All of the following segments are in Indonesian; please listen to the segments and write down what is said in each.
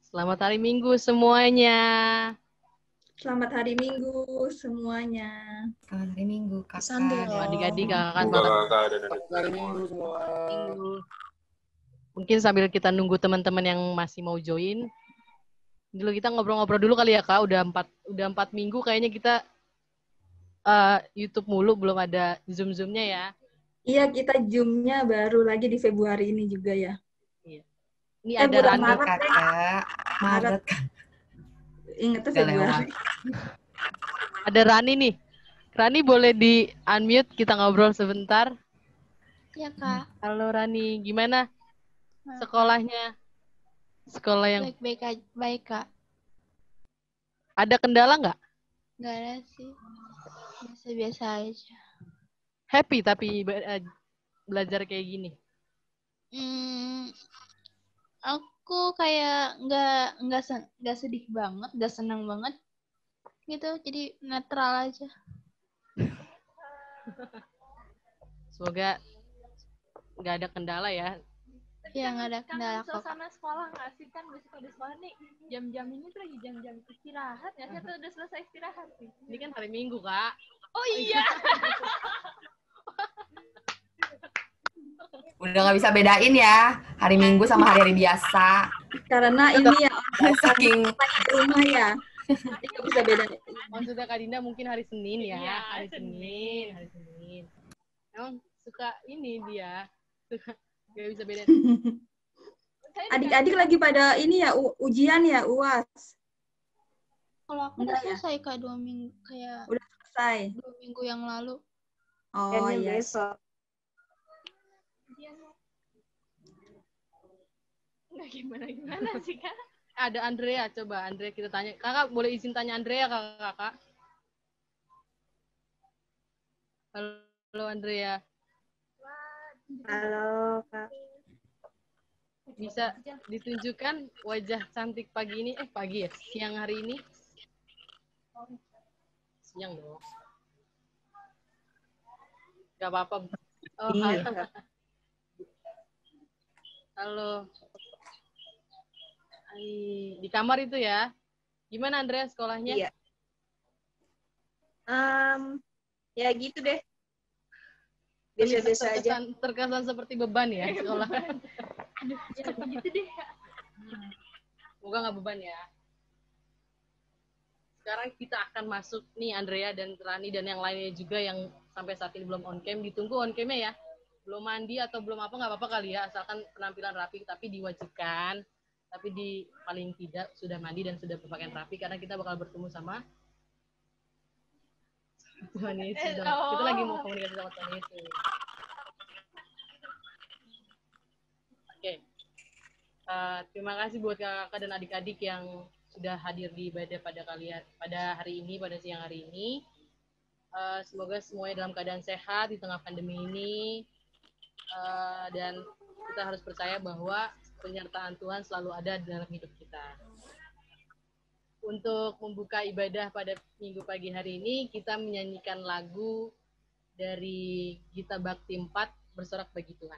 Selamat hari Minggu semuanya. Selamat hari Minggu semuanya. Selamat hari Minggu, kakak. Santai loh. Adik-adik, kakak, Kakak dan adik Hari Minggu semua. Minggu. Mungkin sambil kita nunggu teman-teman yang masih mau join, dulu kita ngobrol-ngobrol dulu kali ya Kak. Udah 4 minggu kayaknya kita YouTube mulu, belum ada Zoom-Zoomnya ya. Iya, kita Zoom-nya baru lagi di Februari ini juga ya. Iya. Ini ada bulan Rani. Maret, kakak. Maret kan. Ingat tuh Udah Februari. Ada Rani nih. Rani boleh di unmute, kita ngobrol sebentar. Ya Kak. Halo Rani, gimana sekolahnya? Sekolah yang Baik-baik aja, baik Kak. ada kendala nggak? Nggak ada sih. Biasa-biasa aja. Happy tapi belajar kayak gini. Aku kayak nggak sedih banget, nggak senang banget gitu. Jadi netral aja. Semoga nggak ada kendala ya. Ya nggak ada kendala kok. Suasana sekolah nggak sih, kan biasanya di sekolah nih jam-jam ini tuh lagi jam-jam istirahat nggak sih, atau udah selesai istirahat sih? Ini kan hari Minggu, Kak. Oh iya. Udah nggak bisa bedain ya hari Minggu sama hari-hari biasa. Karena ini ya Saking di rumah ya. Jadi nggak bisa beda. Maksudnya Kak Dinda mungkin hari Senin ya. Iya, hari Senin. Emang suka ini dia. Suka nggak bisa beda. Adik-adik lagi pada ini ya ujian ya, UAS. Kalau aku udah selesai Kak 2 minggu, kayak Udah selesai. 2 minggu yang lalu. Oh iya. Nggak gimana sih Kak? Ada Andrea, coba Andrea kita tanya. Kakak boleh izin tanya Andrea, Kakak? Halo Andrea. Halo Kak. Bisa ditunjukkan wajah cantik pagi ini? Pagi ya? Siang hari ini? Siang dong. Gak apa-apa. Oh, halo. Halo. Di kamar itu ya? Gimana Andrea sekolahnya? Iya. Ya gitu deh. Biasa-biasa aja. Terkesan seperti beban ya sekolah. Aduh, seperti gitu deh Kak. Semoga nggak beban ya. Sekarang kita akan masuk nih Andrea dan Rani dan yang lainnya juga yang sampai saat ini belum on cam. Ditunggu on cam-nya ya. Belum mandi atau belum apa nggak apa-apa kali ya, asalkan penampilan rapi, tapi diwajibkan. Tapi paling tidak sudah mandi dan sudah berpakaian rapi karena kita bakal bertemu sama Tuhan Yesus. Kita lagi mau komunikasi sama Tuhan Yesus. Oke. Terima kasih buat kakak dan adik-adik yang sudah hadir di ibadah pada hari ini, pada siang hari ini. Semoga semuanya dalam keadaan sehat di tengah pandemi ini. Dan kita harus percaya bahwa penyertaan Tuhan selalu ada dalam hidup kita. Untuk membuka ibadah pada minggu pagi hari ini, kita menyanyikan lagu dari Gita Bakti 4, Bersorak Bagi Tuhan.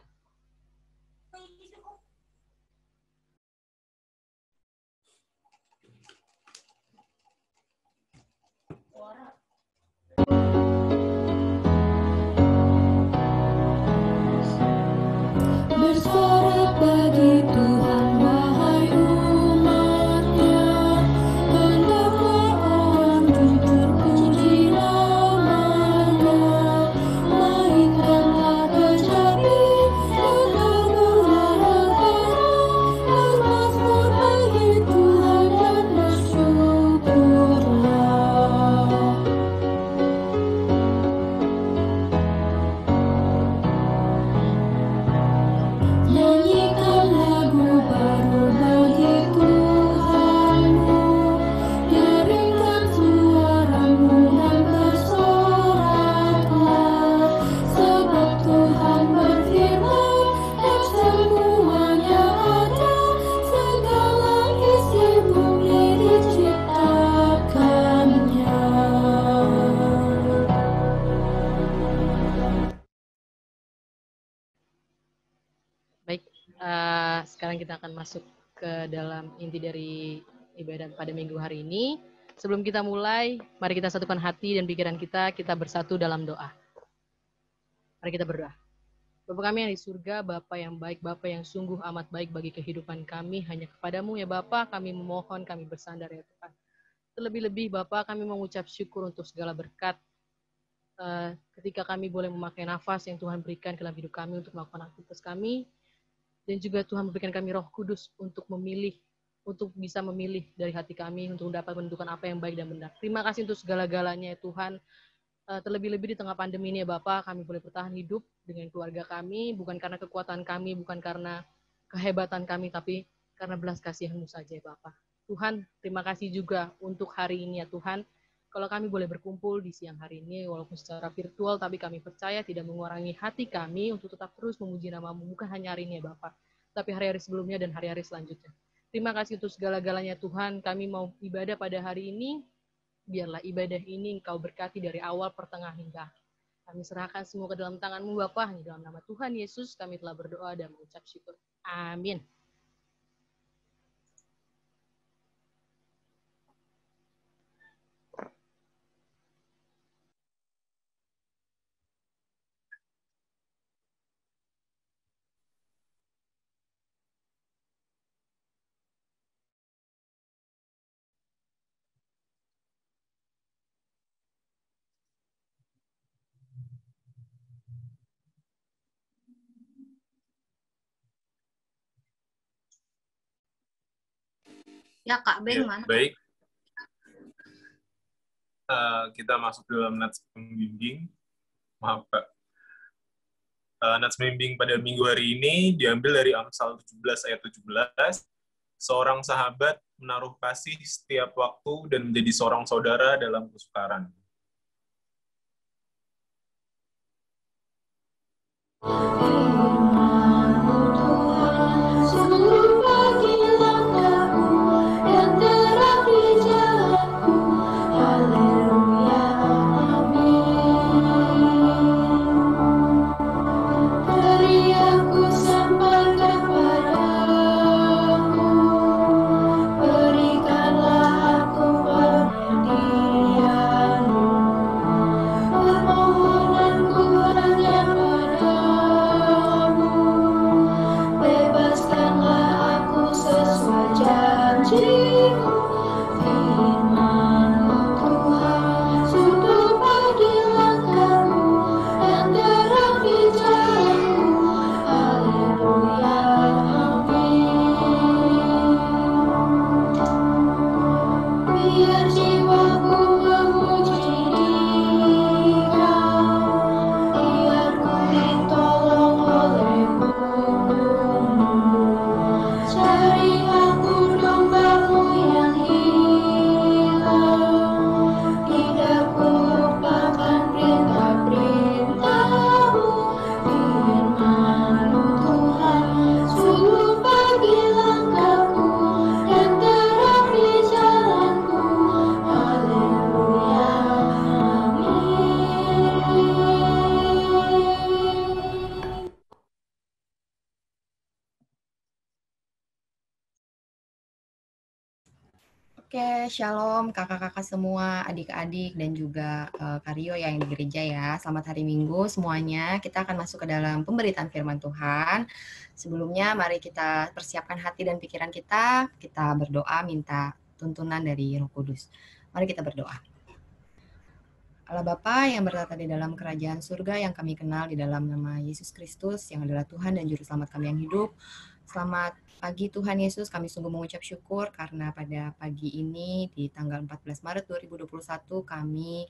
Bersorak bagi Tuhan, wahai umat-Nya, hendaklah orang jujur puji nama-Nya, mainkanlah kecapi dengan murah hati, bermazmur bagi Tuhan dan bersyukurlah. Nyanyikan lagu baru bagi Tuhanmu, nyaringkan suaramu dan bersoraklah, sebab Tuhan berfirman dan semuanya ada, segala isi bumi diciptakannya. Baik, sekarang kita akan masuk ke dalam inti dari ibadah pada minggu hari ini. Sebelum kita mulai, mari kita satukan hati dan pikiran kita bersatu dalam doa. Mari kita berdoa. Bapa kami yang di surga, Bapa yang baik, Bapa yang sungguh amat baik bagi kehidupan kami, hanya kepadamu ya Bapa kami memohon, kami bersandar ya Tuhan. Terlebih-lebih Bapa kami mengucap syukur untuk segala berkat ketika kami boleh memakai nafas yang Tuhan berikan ke dalam hidup kami untuk melakukan aktivitas kami, dan juga Tuhan memberikan kami Roh Kudus untuk bisa memilih dari hati kami untuk dapat menentukan apa yang baik dan benar. Terima kasih untuk segala-galanya ya Tuhan. Terlebih-lebih di tengah pandemi ini ya Bapak, kami boleh bertahan hidup dengan keluarga kami, bukan karena kekuatan kami, bukan karena kehebatan kami, tapi karena belas kasihan-Mu saja ya Bapak. Tuhan, terima kasih juga untuk hari ini ya Tuhan. Kalau kami boleh berkumpul di siang hari ini, walaupun secara virtual, tapi kami percaya tidak mengurangi hati kami untuk tetap terus memuji nama-Mu, bukan hanya hari ini ya Bapak, tapi hari-hari sebelumnya dan hari-hari selanjutnya. Terima kasih untuk segala-galanya Tuhan, kami mau ibadah pada hari ini, biarlah ibadah ini Engkau berkati dari awal, pertengahan, hingga akhir. Kami serahkan semua ke dalam tangan-Mu Bapa, di dalam nama Tuhan Yesus kami telah berdoa dan mengucap syukur. Amin. Ya Kak Beng, mana? Baik, kita masuk dalam nats pembimbing. Maaf Kak. Nats pembimbing pada minggu hari ini diambil dari Amsal 17 ayat 17. Seorang sahabat menaruh kasih setiap waktu dan menjadi seorang saudara dalam kesukaran. Seluruh pagi langkahku dan terang di jalanku. Haleluya, amin. Teriakku sampaikan padamu, berikanlah aku pengertian-Mu. Permohonanku hanya padamu, bebaskanlah aku sesuai janji-Mu. Firman-Mu Tuhan, sungguh pagi langkahku dan terang di jalanku. Haleluya, amin. Biar jiwaku memuji Dia, biar ku ditolong oleh-Mu. Cari aku domba-Mu yang hilang, tidak ku lupakan perintah-perintah-Mu. Firman-Mu Tuhan, sungguh pagi langkahku dan terang di jalanku. Haleluya, amin. Oke, shalom kakak-kakak semua, adik-adik dan juga Karyo yang di gereja ya. Selamat hari Minggu semuanya. Kita akan masuk ke dalam pemberitaan firman Tuhan. Sebelumnya mari kita persiapkan hati dan pikiran kita berdoa minta tuntunan dari Roh Kudus. Mari kita berdoa. Allah Bapa yang bertata di dalam kerajaan surga yang kami kenal di dalam nama Yesus Kristus yang adalah Tuhan dan Juru Selamat kami yang hidup. Selamat pagi Tuhan Yesus, kami sungguh mengucap syukur karena pada pagi ini di tanggal 14 Maret 2021 kami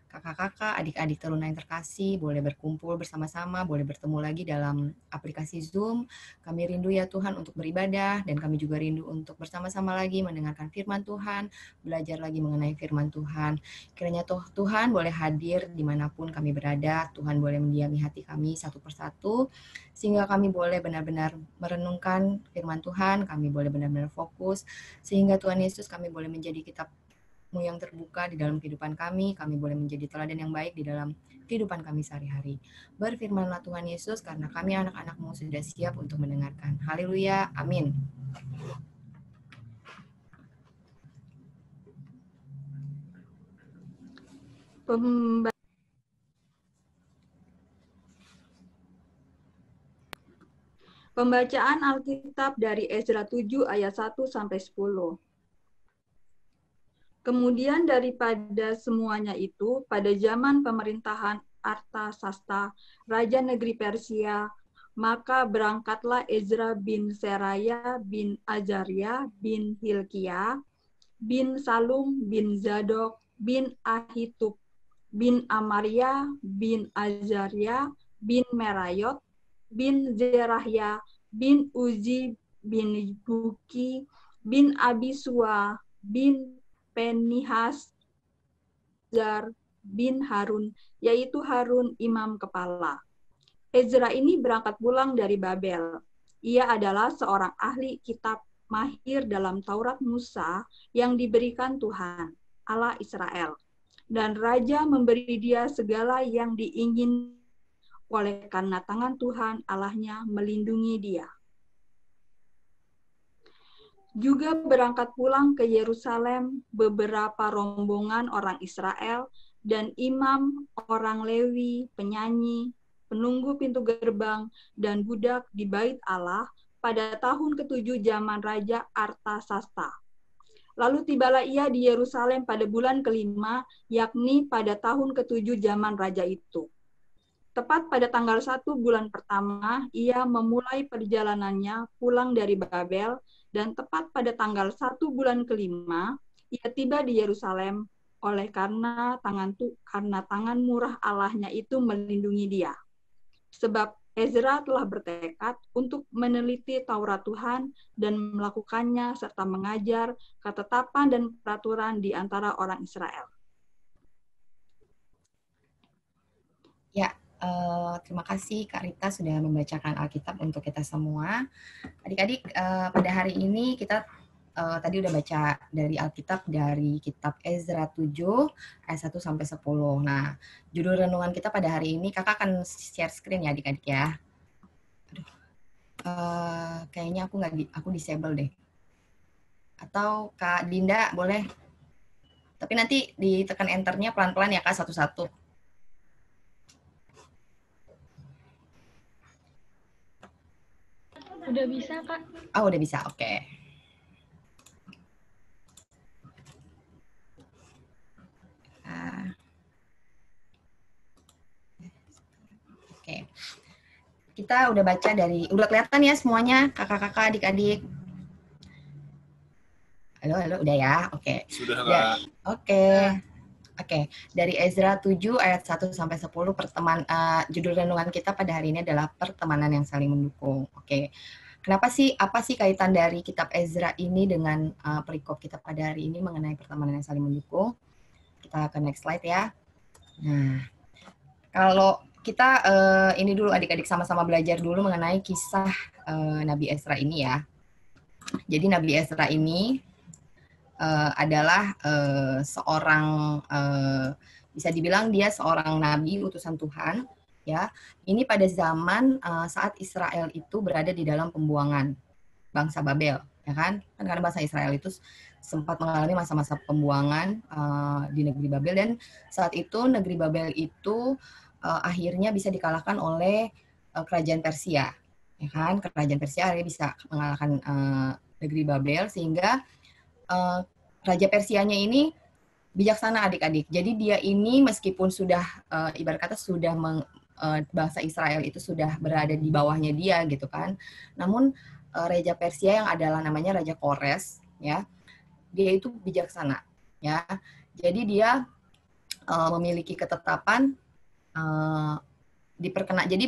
kakak-kakak, adik-adik teruna yang terkasih boleh berkumpul bersama-sama, boleh bertemu lagi dalam aplikasi Zoom. Kami rindu ya Tuhan untuk beribadah dan kami juga rindu untuk bersama-sama lagi mendengarkan firman Tuhan, belajar lagi mengenai firman Tuhan. Kiranya Tuhan boleh hadir dimanapun kami berada, Tuhan boleh mendiami hati kami satu persatu, sehingga kami boleh benar-benar merenungkan firman Tuhan, kami boleh benar-benar fokus, sehingga Tuhan Yesus kami boleh menjadi kitab yang terbuka di dalam kehidupan kami boleh menjadi teladan yang baik di dalam kehidupan kami sehari-hari. Berfirmanlah Tuhan Yesus, karena kami anak-anak-Mu sudah siap untuk mendengarkan. Haleluya, amin. Pembacaan Alkitab dari Ezra 7 ayat 1 sampai 10. Kemudian daripada semuanya itu, pada zaman pemerintahan Artasasta, Raja Negeri Persia, maka berangkatlah Ezra bin Seraya bin Azaria bin Hilkiah, bin Salum bin Zadok, bin Ahitub, bin Amaria, bin Azaria, bin Merayot, bin Zerahya, bin Uzi, bin Buki, bin Abisua, bin Penihas, Zar, bin Harun, yaitu Harun imam kepala. Ezra ini berangkat pulang dari Babel. Ia adalah seorang ahli kitab mahir dalam Taurat Musa yang diberikan Tuhan, Allah Israel. Dan Raja memberi dia segala yang diingin oleh karena tangan Tuhan Allahnya melindungi dia. Juga berangkat pulang ke Yerusalem beberapa rombongan orang Israel dan imam, orang Lewi, penyanyi, penunggu pintu gerbang, dan budak di bait Allah pada tahun ke-7 zaman Raja Artasasta. Lalu tibalah ia di Yerusalem pada bulan ke-5, yakni pada tahun ke-7 zaman Raja itu. Tepat pada tanggal 1 bulan pertama, ia memulai perjalanannya pulang dari Babel, dan tepat pada tanggal 1 bulan ke-5, ia tiba di Yerusalem oleh karena tangan murah Allahnya itu melindungi dia. Sebab Ezra telah bertekad untuk meneliti Taurat Tuhan dan melakukannya serta mengajar ketetapan dan peraturan di antara orang Israel. Ya, terima kasih Kak Rita sudah membacakan Alkitab untuk kita semua. Adik-adik, pada hari ini kita tadi udah baca dari Alkitab dari kitab Ezra 7 ayat 1 sampai 10. Nah, judul renungan kita pada hari ini, Kakak akan share screen ya adik-adik ya. Aduh, kayaknya aku disable deh. Atau Kak Dinda boleh. Tapi nanti ditekan enternya pelan-pelan ya Kak, satu-satu. Udah bisa, Kak. Oh, udah bisa. Oke. Oke. Kita udah baca udah kelihatan ya semuanya, kakak-kakak, adik-adik. Halo, udah ya? Oke. Sudah, Kak. Oke. Dari Ezra 7 ayat 1 sampai 10 judul renungan kita pada hari ini adalah pertemanan yang saling mendukung. Oke. Apa sih kaitan dari kitab Ezra ini dengan perikop kita pada hari ini mengenai pertemanan yang saling mendukung? Kita ke next slide ya. Nah, kalau kita ini dulu adik-adik sama-sama belajar dulu mengenai kisah Nabi Ezra ini ya. Jadi Nabi Ezra ini adalah seorang bisa dibilang dia seorang nabi utusan Tuhan ya. Ini pada zaman saat Israel itu berada di dalam pembuangan bangsa Babel ya kan? Karena bangsa Israel itu sempat mengalami masa-masa pembuangan di negeri Babel, dan saat itu negeri Babel itu akhirnya bisa dikalahkan oleh kerajaan Persia ya kan? Kerajaan Persia akhirnya bisa mengalahkan negeri Babel, sehingga Raja Persianya ini bijaksana adik-adik. Jadi dia ini meskipun sudah ibarat kata sudah bangsa Israel itu sudah berada di bawahnya dia gitu kan. Namun Raja Persia yang adalah namanya Raja Kores ya, dia itu bijaksana ya. Jadi dia memiliki ketetapan jadi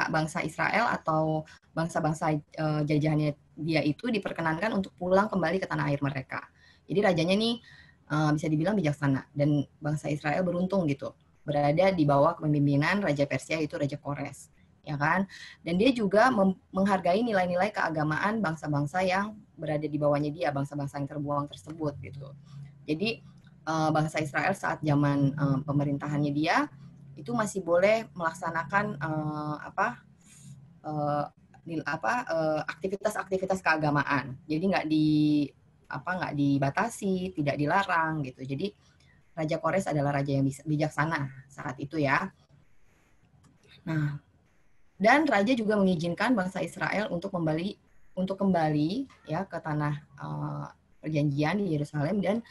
bangsa Israel atau bangsa-bangsa jajahannya dia itu diperkenankan untuk pulang kembali ke tanah air mereka. Jadi rajanya nih bisa dibilang bijaksana, dan bangsa Israel beruntung gitu berada di bawah kepemimpinan Raja Persia itu Raja Kores, ya kan? Dan dia juga menghargai nilai-nilai keagamaan bangsa-bangsa yang berada di bawahnya dia, bangsa-bangsa yang terbuang tersebut gitu. Jadi bangsa Israel saat zaman pemerintahannya dia itu masih boleh melaksanakan aktivitas-aktivitas keagamaan. Jadi nggak dibatasi, tidak dilarang gitu. Jadi Raja Kores adalah raja yang bijaksana saat itu ya. Nah, dan raja juga mengizinkan bangsa Israel untuk kembali ya ke tanah perjanjian di Yerusalem, dan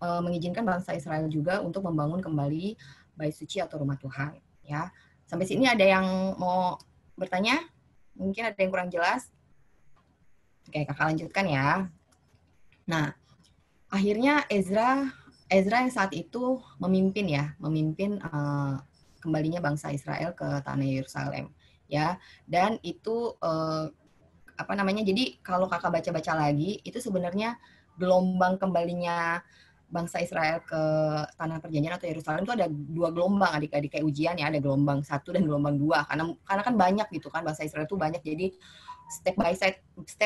mengizinkan bangsa Israel juga untuk membangun kembali bait suci atau rumah Tuhan ya. Sampai sini ada yang mau bertanya? Mungkin ada yang kurang jelas? Oke, kakak lanjutkan ya. Nah, akhirnya Ezra yang saat itu memimpin kembalinya bangsa Israel ke tanah Yerusalem ya. Dan itu jadi kalau kakak baca-baca lagi, itu sebenarnya gelombang kembalinya bangsa Israel ke tanah perjanjian atau Yerusalem itu ada 2 gelombang, adik-adik, kayak ujian ya, ada gelombang 1 dan gelombang 2, karena kan banyak gitu kan, bangsa Israel itu banyak, jadi step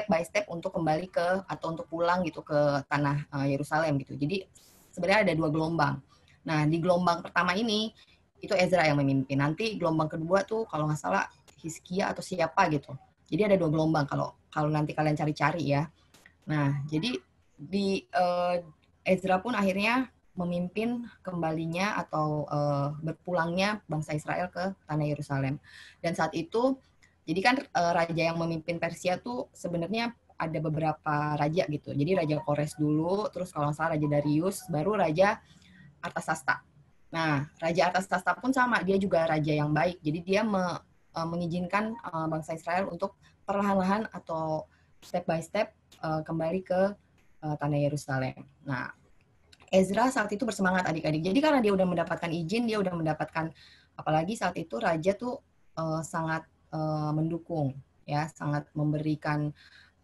by step untuk kembali atau untuk pulang gitu ke tanah Yerusalem gitu. Jadi sebenarnya ada 2 gelombang. Nah, di gelombang pertama ini itu Ezra yang memimpin. Nanti gelombang kedua tuh kalau nggak salah Hizkia atau siapa gitu. Jadi ada 2 gelombang kalau nanti kalian cari-cari ya. Nah, jadi di Ezra pun akhirnya memimpin kembalinya atau berpulangnya bangsa Israel ke tanah Yerusalem. Dan saat itu, jadi kan raja yang memimpin Persia tuh sebenarnya ada beberapa raja gitu. Jadi Raja Kores dulu, terus kalau nggak salah Raja Darius, baru Raja Artasasta. Nah, Raja Artasasta pun sama, dia juga raja yang baik. Jadi dia mengizinkan bangsa Israel untuk perlahan-lahan atau step by step kembali ke tanah Yerusalem. Nah, Ezra saat itu bersemangat adik-adik. Jadi karena dia udah mendapatkan izin, dia udah mendapatkan, apalagi saat itu raja tuh sangat mendukung, ya, sangat memberikan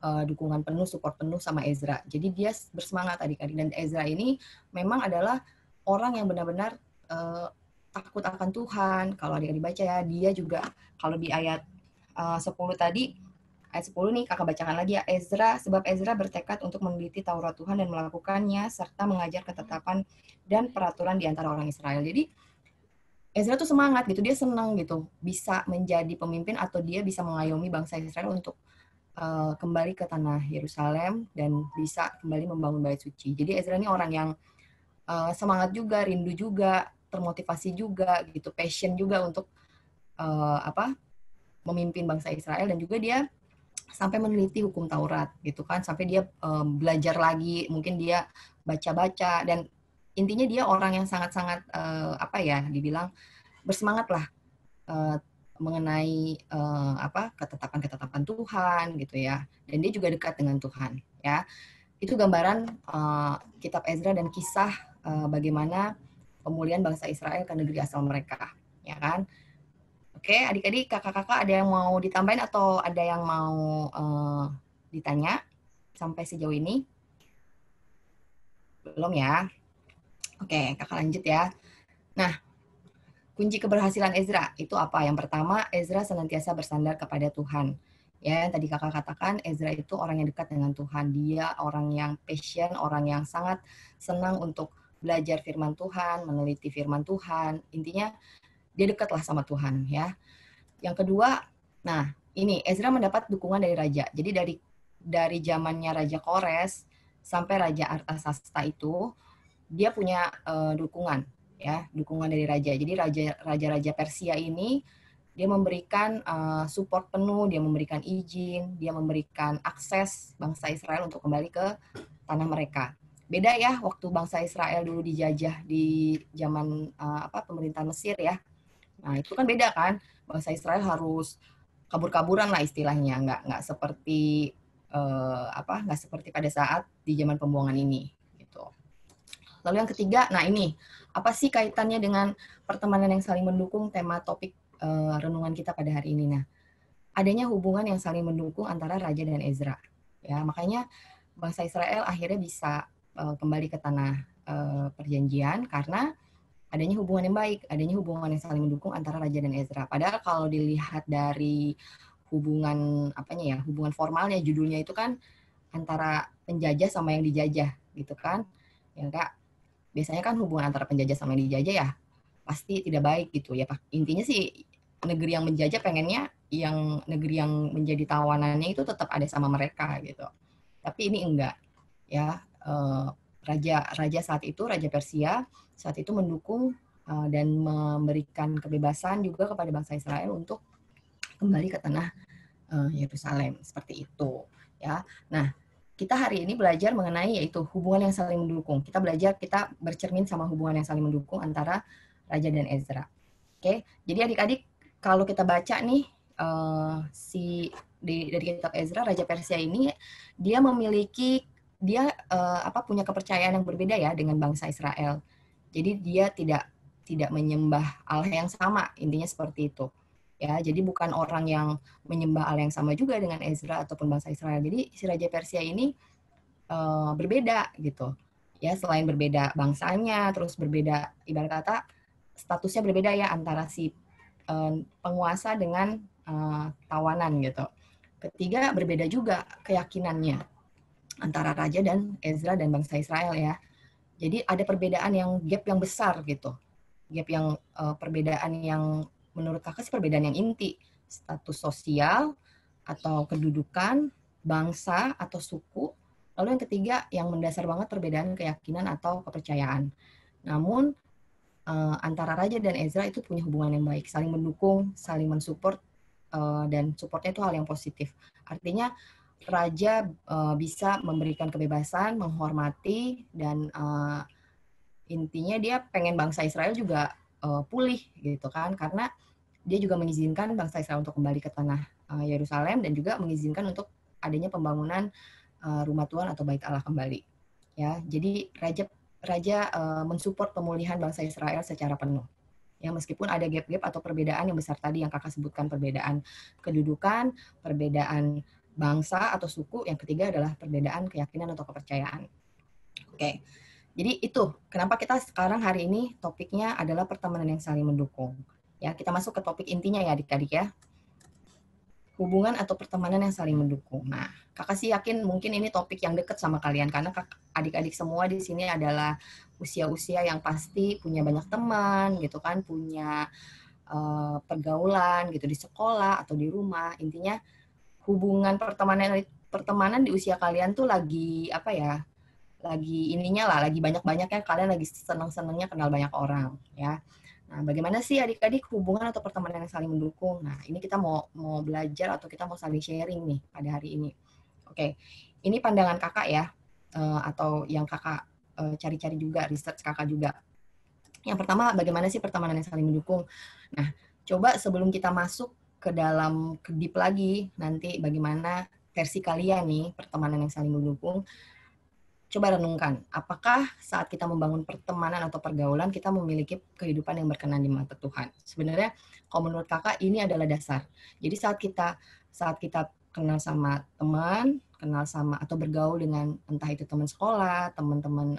dukungan penuh, support penuh sama Ezra. Jadi dia bersemangat adik-adik. Dan Ezra ini memang adalah orang yang benar-benar takut akan Tuhan. Kalau adik-adik baca ya, dia juga kalau di ayat 10 tadi, ayat 10 nih kakak bacakan lagi ya. Sebab Ezra bertekad untuk meneliti Taurat Tuhan dan melakukannya, serta mengajar ketetapan dan peraturan di antara orang Israel. Jadi Ezra tuh semangat gitu, dia senang gitu bisa menjadi pemimpin atau dia bisa mengayomi bangsa Israel untuk kembali ke tanah Yerusalem dan bisa kembali membangun bait suci. Jadi Ezra ini orang yang semangat juga, rindu juga, termotivasi juga gitu, passion juga untuk memimpin bangsa Israel, dan juga dia sampai meneliti hukum Taurat gitu kan, sampai dia belajar lagi, mungkin dia baca-baca, dan intinya dia orang yang sangat-sangat dibilang bersemangat lah mengenai ketetapan-ketetapan Tuhan gitu ya, dan dia juga dekat dengan Tuhan ya. Itu gambaran kitab Ezra dan kisah bagaimana pemulihan bangsa Israel ke negeri asal mereka, ya kan. Oke, adik-adik, kakak-kakak ada yang mau ditambahin atau ada yang mau ditanya sampai sejauh ini? Belum ya? Oke, kakak lanjut ya. Nah, kunci keberhasilan Ezra itu apa? Yang pertama, Ezra senantiasa bersandar kepada Tuhan. Ya, tadi kakak katakan Ezra itu orang yang dekat dengan Tuhan. Dia orang yang passion, orang yang sangat senang untuk belajar firman Tuhan, meneliti firman Tuhan. Intinya dia dekatlah sama Tuhan ya. Yang kedua, nah ini Ezra mendapat dukungan dari raja. Jadi dari zamannya Raja Kores sampai Raja Artasasta itu dia punya dukungan dari raja. Jadi raja-raja Persia ini dia memberikan support penuh, dia memberikan izin, dia memberikan akses bangsa Israel untuk kembali ke tanah mereka. Beda ya waktu bangsa Israel dulu dijajah di zaman pemerintahan Mesir ya. Nah, itu kan beda kan? Bangsa Israel harus kabur-kaburan lah istilahnya, nggak seperti nggak seperti pada saat di zaman pembuangan ini gitu. Lalu yang ketiga, nah ini apa sih kaitannya dengan pertemanan yang saling mendukung, tema topik renungan kita pada hari ini? Nah, adanya hubungan yang saling mendukung antara raja dan Ezra. Ya, makanya bangsa Israel akhirnya bisa kembali ke tanah perjanjian karena adanya hubungan yang baik, adanya hubungan yang saling mendukung antara raja dan Ezra. Padahal kalau dilihat dari hubungan hubungan formalnya, judulnya itu kan antara penjajah sama yang dijajah gitu kan. ya enggak? Biasanya kan hubungan antara penjajah sama yang dijajah ya pasti tidak baik gitu ya Pak. Intinya sih negeri yang menjajah pengennya yang negeri yang menjadi tawanannya itu tetap ada sama mereka gitu. Tapi ini enggak ya. Raja saat itu, Raja Persia saat itu mendukung dan memberikan kebebasan juga kepada bangsa Israel untuk kembali ke tanah Yerusalem seperti itu ya. Nah, kita hari ini belajar mengenai yaitu hubungan yang saling mendukung. Kita bercermin sama hubungan yang saling mendukung antara Raja dan Ezra. Oke, jadi adik-adik kalau kita baca nih dari kitab Ezra, Raja Persia ini dia punya kepercayaan yang berbeda ya dengan bangsa Israel. Jadi dia tidak menyembah Allah yang sama, intinya seperti itu. Ya, jadi bukan orang yang menyembah Allah yang sama juga dengan Ezra ataupun bangsa Israel. Jadi si Raja Persia ini berbeda gitu. Ya, selain berbeda bangsanya, terus berbeda ibarat kata statusnya berbeda ya antara si penguasa dengan tawanan gitu. Ketiga, berbeda juga keyakinannya antara raja dan Ezra dan bangsa Israel ya. Jadi ada perbedaan gap yang besar gitu. Gap yang perbedaan yang menurut kakak sih perbedaan yang inti, status sosial atau kedudukan, bangsa atau suku. Lalu yang ketiga yang mendasar banget perbedaan keyakinan atau kepercayaan. Namun antara Raja dan Ezra itu punya hubungan yang baik, saling mendukung, saling mensupport, dan supportnya itu hal yang positif. Artinya Raja bisa memberikan kebebasan, menghormati, dan intinya dia pengen bangsa Israel juga pulih gitu kan, karena dia juga mengizinkan bangsa Israel untuk kembali ke tanah Yerusalem dan juga mengizinkan untuk adanya pembangunan rumah Tuhan atau Bait Allah kembali. Ya, jadi raja mensupport pemulihan bangsa Israel secara penuh. Ya, meskipun ada gap-gap atau perbedaan yang besar tadi yang kakak sebutkan, perbedaan kedudukan, perbedaan bangsa atau suku, yang ketiga adalah perbedaan keyakinan atau kepercayaan. Oke. Jadi itu kenapa kita sekarang hari ini topiknya adalah pertemanan yang saling mendukung. Ya, kita masuk ke topik intinya ya adik-adik ya. Hubungan atau pertemanan yang saling mendukung. Nah, kakak sih yakin mungkin ini topik yang dekat sama kalian karena adik-adik semua di sini adalah usia-usia yang pasti punya banyak teman gitu kan, punya pergaulan gitu di sekolah atau di rumah. Intinya hubungan pertemanan di usia kalian tuh lagi apa ya? Lagi banyak-banyaknya, kalian lagi senang-senangnya kenal banyak orang ya. Nah, bagaimana sih adik-adik hubungan atau pertemanan yang saling mendukung? Nah, ini kita mau belajar atau kita mau saling sharing nih pada hari ini. Oke, ini pandangan kakak ya, atau yang kakak cari-cari juga, research kakak juga. Yang pertama, bagaimana sih pertemanan yang saling mendukung? Nah, coba sebelum kita masuk ke dalam deep lagi, nanti bagaimana versi kalian nih pertemanan yang saling mendukung, coba renungkan, apakah saat kita membangun pertemanan atau pergaulan, kita memiliki kehidupan yang berkenan di mata Tuhan? Sebenarnya, kalau menurut kakak, ini adalah dasar. Jadi saat kita kenal sama teman, kenal sama atau bergaul dengan entah itu teman sekolah, teman-teman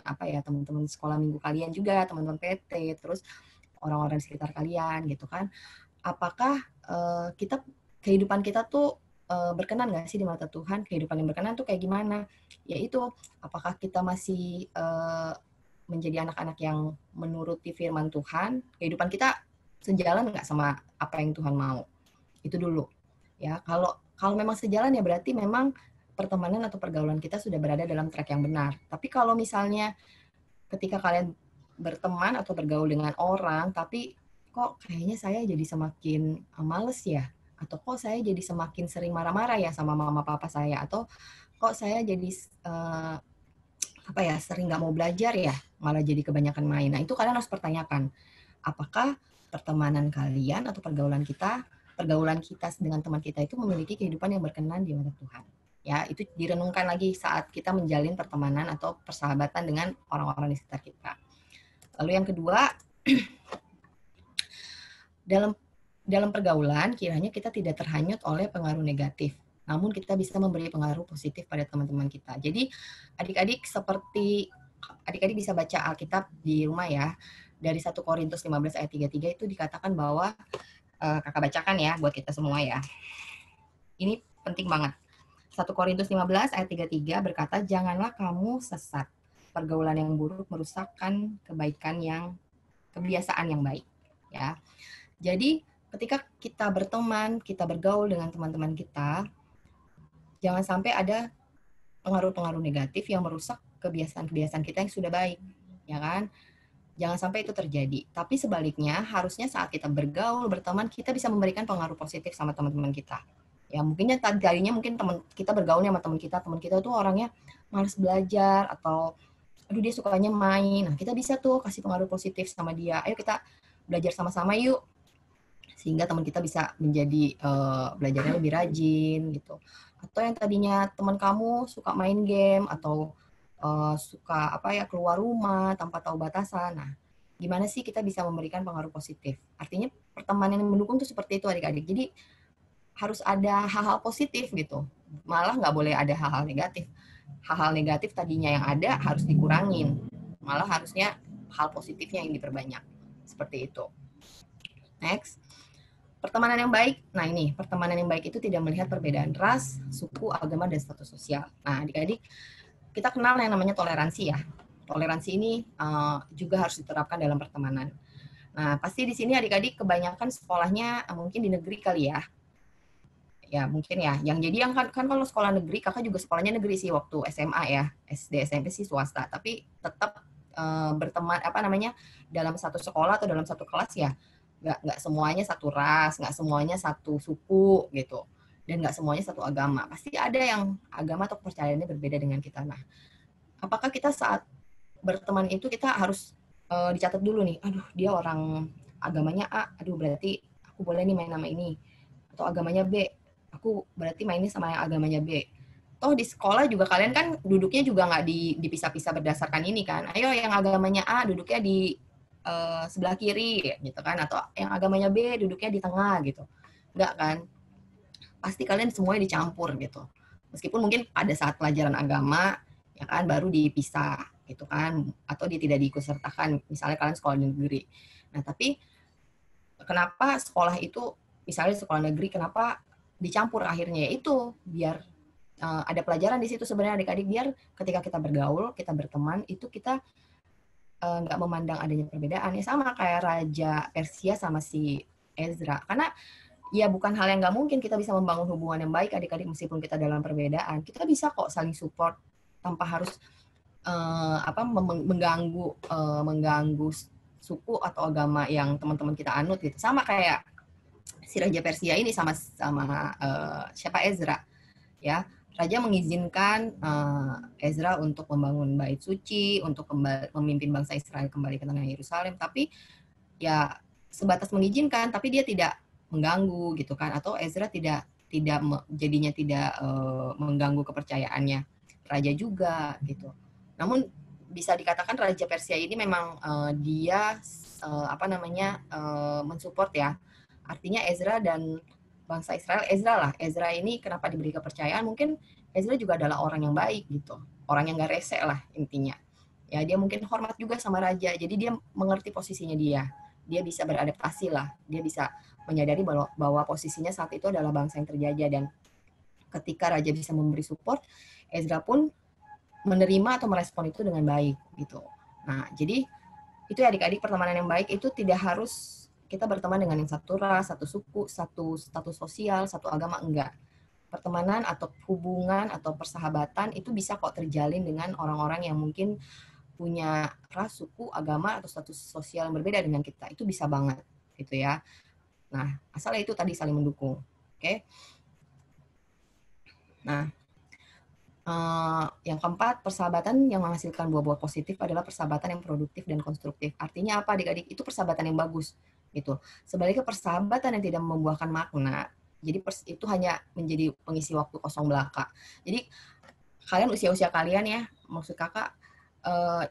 sekolah minggu kalian juga, teman-teman PT, terus orang-orang di sekitar kalian gitu kan, apakah kehidupan kita tuh berkenan nggak sih di mata Tuhan? Kehidupan yang berkenan tuh kayak gimana? Yaitu apakah kita masih menjadi anak-anak yang menuruti firman Tuhan? Kehidupan kita sejalan nggak sama apa yang Tuhan mau? Itu dulu. Ya, kalau memang sejalan ya berarti memang pertemanan atau pergaulan kita sudah berada dalam track yang benar. Tapi kalau misalnya ketika kalian berteman atau bergaul dengan orang, tapi kok kayaknya saya jadi semakin males ya? Atau kok saya jadi semakin sering marah-marah ya sama mama papa saya, atau kok saya jadi sering nggak mau belajar ya, malah jadi kebanyakan main. Nah, itu kalian harus pertanyakan, apakah pertemanan kalian atau pergaulan kita dengan teman kita itu memiliki kehidupan yang berkenan di mata Tuhan. Ya, itu direnungkan lagi saat kita menjalin pertemanan atau persahabatan dengan orang-orang di sekitar kita. Lalu yang kedua, dalam pergaulan, kiranya kita tidak terhanyut oleh pengaruh negatif, namun kita bisa memberi pengaruh positif pada teman-teman kita. Jadi, adik-adik bisa baca Alkitab di rumah ya. Dari 1 Korintus 15 ayat 33 itu dikatakan bahwa, kakak bacakan ya buat kita semua ya. Ini penting banget. 1 Korintus 15 ayat 33 berkata, janganlah kamu sesat. pergaulan yang buruk merusakkan kebiasaan yang baik, ya. Jadi ketika kita berteman, kita bergaul dengan teman-teman kita, jangan sampai ada pengaruh-pengaruh negatif yang merusak kebiasaan-kebiasaan kita yang sudah baik, ya kan? Jangan sampai itu terjadi. Tapi sebaliknya, harusnya saat kita bergaul, berteman, kita bisa memberikan pengaruh positif sama teman-teman kita. Ya, mungkinnya tadinya mungkin teman kita bergaulnya sama teman kita tuh orangnya malas belajar atau aduh dia sukanya main. Nah, kita bisa tuh kasih pengaruh positif sama dia. Ayo kita belajar sama-sama yuk. Sehingga teman kita bisa menjadi belajarnya lebih rajin gitu. Atau yang tadinya teman kamu suka main game atau suka keluar rumah tanpa tahu batasan. Nah, gimana sih kita bisa memberikan pengaruh positif? Artinya pertemanan yang mendukung itu seperti itu adik-adik. Jadi harus ada hal-hal positif gitu. Malah nggak boleh ada hal-hal negatif. Hal-hal negatif tadinya yang ada harus dikurangin. Malah harusnya hal positifnya yang diperbanyak. Seperti itu. Next. Pertemanan yang baik. Nah ini, pertemanan yang baik itu tidak melihat perbedaan ras, suku, agama, dan status sosial. Nah adik-adik, kita kenal yang namanya toleransi ya. Toleransi ini juga harus diterapkan dalam pertemanan. Nah, pasti di sini adik-adik kebanyakan sekolahnya mungkin di negeri kali ya. Ya, mungkin ya. Yang jadi yang kan kalau sekolah negeri, kakak juga sekolahnya negeri sih waktu SMA ya. SD, SMP sih swasta. Tapi tetap berteman, dalam satu sekolah atau dalam satu kelas ya. Nggak semuanya satu ras, nggak semuanya satu suku gitu. Dan nggak semuanya satu agama. Pasti ada yang agama atau kepercayaannya berbeda dengan kita. Nah, apakah kita saat berteman itu kita harus dicatat dulu nih, aduh dia orang agamanya A, aduh berarti aku boleh nih main sama ini. Atau agamanya B, aku berarti mainnya sama yang agamanya B. Toh di sekolah juga kalian kan duduknya juga nggak dipisah-pisah berdasarkan ini kan. Ayo yang agamanya A duduknya di sebelah kiri gitu kan. Atau yang agamanya B duduknya di tengah gitu. Nggak kan. Pasti kalian semuanya dicampur gitu. Meskipun mungkin pada saat pelajaran agama, ya kan, baru dipisah gitu kan, atau dia tidak diikutsertakan, misalnya kalian sekolah negeri. Nah, tapi kenapa sekolah itu, misalnya sekolah negeri, kenapa dicampur akhirnya? Itu biar ada pelajaran di situ sebenarnya adik-adik, biar ketika kita bergaul, kita berteman, itu kita nggak memandang adanya perbedaan. Ya sama kayak Raja Persia sama si Ezra. Karena ya bukan hal yang nggak mungkin kita bisa membangun hubungan yang baik adik-adik meskipun kita dalam perbedaan. Kita bisa kok saling support tanpa harus mengganggu suku atau agama yang teman-teman kita anut gitu. Sama kayak si Raja Persia ini sama siapa Ezra ya. Raja mengizinkan Ezra untuk membangun bait suci, untuk memimpin bangsa Israel kembali ke tanah Yerusalem, tapi ya sebatas mengizinkan, tapi dia tidak mengganggu gitu kan, atau Ezra jadinya tidak mengganggu kepercayaannya raja juga gitu. Namun bisa dikatakan Raja Persia ini memang dia mensupport ya. Artinya Ezra dan bangsa Israel, Ezra ini kenapa diberi kepercayaan? Mungkin Ezra juga adalah orang yang baik gitu, orang yang gak rese lah intinya. Ya dia mungkin hormat juga sama raja, jadi dia mengerti posisinya dia bisa beradaptasi lah, dia bisa menyadari bahwa posisinya saat itu adalah bangsa yang terjajah, dan ketika raja bisa memberi support, Ezra pun menerima atau merespon itu dengan baik gitu. Nah, jadi itu ya adik-adik, pertemanan yang baik itu tidak harus kita berteman dengan yang satu ras, satu suku, satu status sosial, satu agama, enggak. Pertemanan atau hubungan atau persahabatan itu bisa kok terjalin dengan orang-orang yang mungkin punya ras, suku, agama, atau status sosial yang berbeda dengan kita. Itu bisa banget gitu ya. Nah, asalnya itu tadi saling mendukung. Oke. Nah, yang keempat, persahabatan yang menghasilkan buah-buah positif adalah persahabatan yang produktif dan konstruktif. Artinya apa adik-adik? Itu persahabatan yang bagus gitu. Sebaliknya persahabatan yang tidak membuahkan makna, jadi itu hanya menjadi pengisi waktu kosong belaka. Jadi kalian usia-usia kalian ya, maksud kakak,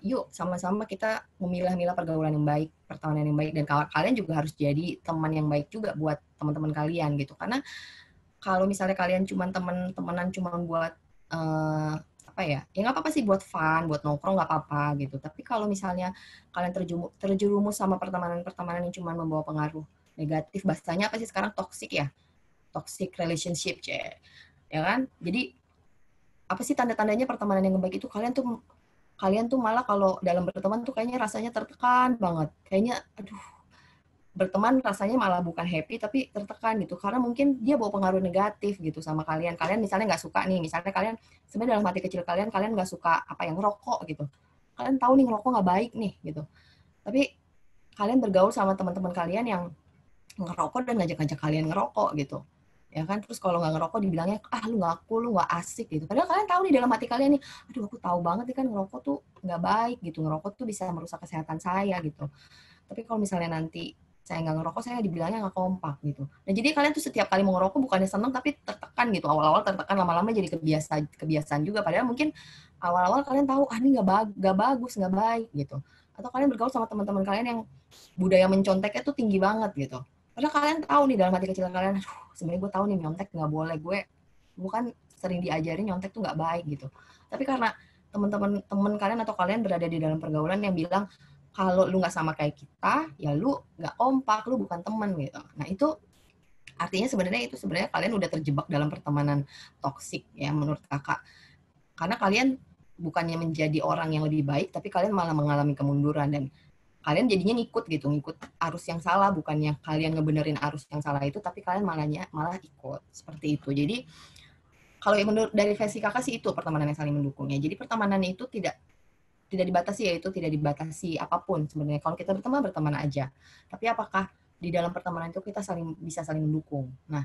yuk sama-sama kita memilah-milah pergaulan yang baik, pertemanan yang baik, dan kalian juga harus jadi teman yang baik juga buat teman-teman kalian gitu. Karena kalau misalnya kalian cuma teman-temanan cuma buat ya nggak apa-apa sih, buat fun, buat nongkrong nggak apa-apa gitu. Tapi kalau misalnya kalian terjerumus sama pertemanan yang cuma membawa pengaruh negatif, bahasanya apa sih sekarang, toxic ya, toxic relationship ya kan. Jadi apa sih tanda-tandanya pertemanan yang baik itu? Kalian tuh kalian tuh malah kalau dalam berteman tuh kayaknya rasanya tertekan banget. Kayaknya, aduh, berteman rasanya malah bukan happy tapi tertekan gitu. Karena mungkin dia bawa pengaruh negatif gitu sama kalian. Kalian misalnya nggak suka nih, misalnya kalian sebenarnya dalam hati kecil kalian nggak suka apa yang ngerokok gitu. Kalian tahu nih ngerokok nggak baik nih gitu. Tapi kalian bergaul sama teman-teman kalian yang ngerokok dan ngajak-ngajak kalian ngerokok gitu. Ya kan, terus kalau nggak ngerokok dibilangnya, lu nggak cool, lu nggak asik gitu. Padahal kalian tahu nih dalam hati kalian nih, aduh aku tahu banget nih kan ngerokok tuh nggak baik gitu, ngerokok tuh bisa merusak kesehatan saya gitu. Tapi kalau misalnya nanti saya nggak ngerokok, saya dibilangnya nggak kompak gitu. Nah jadi kalian tuh setiap kali mau ngerokok bukannya seneng tapi tertekan gitu. Awal-awal tertekan, lama-lama jadi kebiasaan juga. Padahal mungkin awal-awal kalian tahu, ini nggak bagus, nggak baik gitu. Atau kalian bergaul sama teman-teman kalian yang budaya menconteknya tuh tinggi banget gitu. Padahal kalian tahu nih dalam hati kecil kalian, sebenarnya gue tahu nih nyontek nggak boleh, gue bukan sering diajarin nyontek tuh nggak baik gitu. Tapi karena teman kalian atau kalian berada di dalam pergaulan yang bilang kalau lu nggak sama kayak kita, ya lu nggak kompak, lu bukan teman gitu. Nah itu artinya sebenarnya kalian udah terjebak dalam pertemanan toksik ya menurut kakak. Karena kalian bukannya menjadi orang yang lebih baik, tapi kalian malah mengalami kemunduran dan kalian jadinya ngikut arus yang salah, bukannya kalian ngebenerin arus yang salah itu, tapi kalian malah ikut seperti itu. Jadi kalau menurut dari versi kakak sih itu pertemanan yang saling mendukung ya. Jadi pertemanan itu tidak dibatasi, yaitu tidak dibatasi apapun sebenarnya. Kalau kita berteman aja. Tapi apakah di dalam pertemanan itu kita bisa saling mendukung? Nah,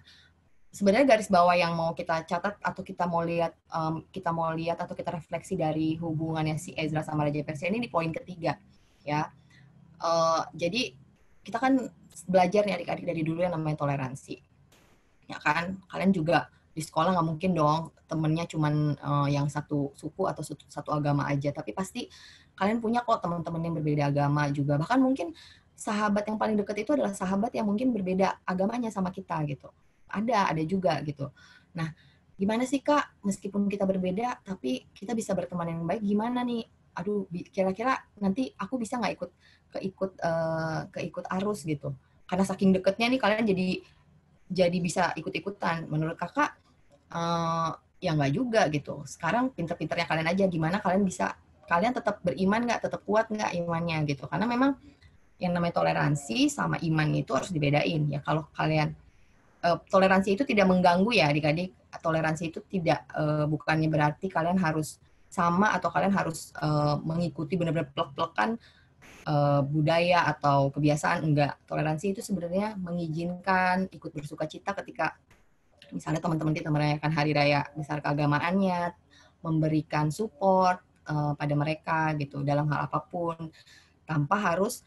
sebenarnya garis bawah yang mau kita catat atau kita mau lihat atau kita refleksi dari hubungannya si Ezra sama Raja Persia ini di poin ketiga ya. Jadi kita kan belajar nih adik-adik dari dulu yang namanya toleransi, ya kan? Kalian juga di sekolah nggak mungkin dong temennya cuman yang satu suku atau satu agama aja, tapi pasti kalian punya kok teman-teman yang berbeda agama juga. Bahkan mungkin sahabat yang paling dekat itu adalah sahabat yang mungkin berbeda agamanya sama kita gitu. Ada juga gitu. Nah, gimana sih Kak, meskipun kita berbeda, tapi kita bisa berteman yang baik, gimana nih? Aduh, kira-kira nanti aku bisa nggak keikut arus gitu? Karena saking deketnya nih kalian jadi bisa ikut-ikutan. Menurut kakak, ya nggak juga gitu. Sekarang pinter-pinternya kalian aja, gimana kalian tetap beriman nggak, tetap kuat nggak imannya gitu. Karena memang yang namanya toleransi sama iman itu harus dibedain ya. Kalau kalian toleransi itu tidak mengganggu ya adik-adik. Toleransi itu tidak bukannya berarti kalian harus sama atau kalian harus mengikuti benar-benar plek-plekan budaya atau kebiasaan. Enggak. Toleransi itu sebenarnya mengizinkan ikut bersuka cita ketika misalnya teman-teman kita merayakan hari raya besar keagamaannya, memberikan support pada mereka gitu dalam hal apapun tanpa harus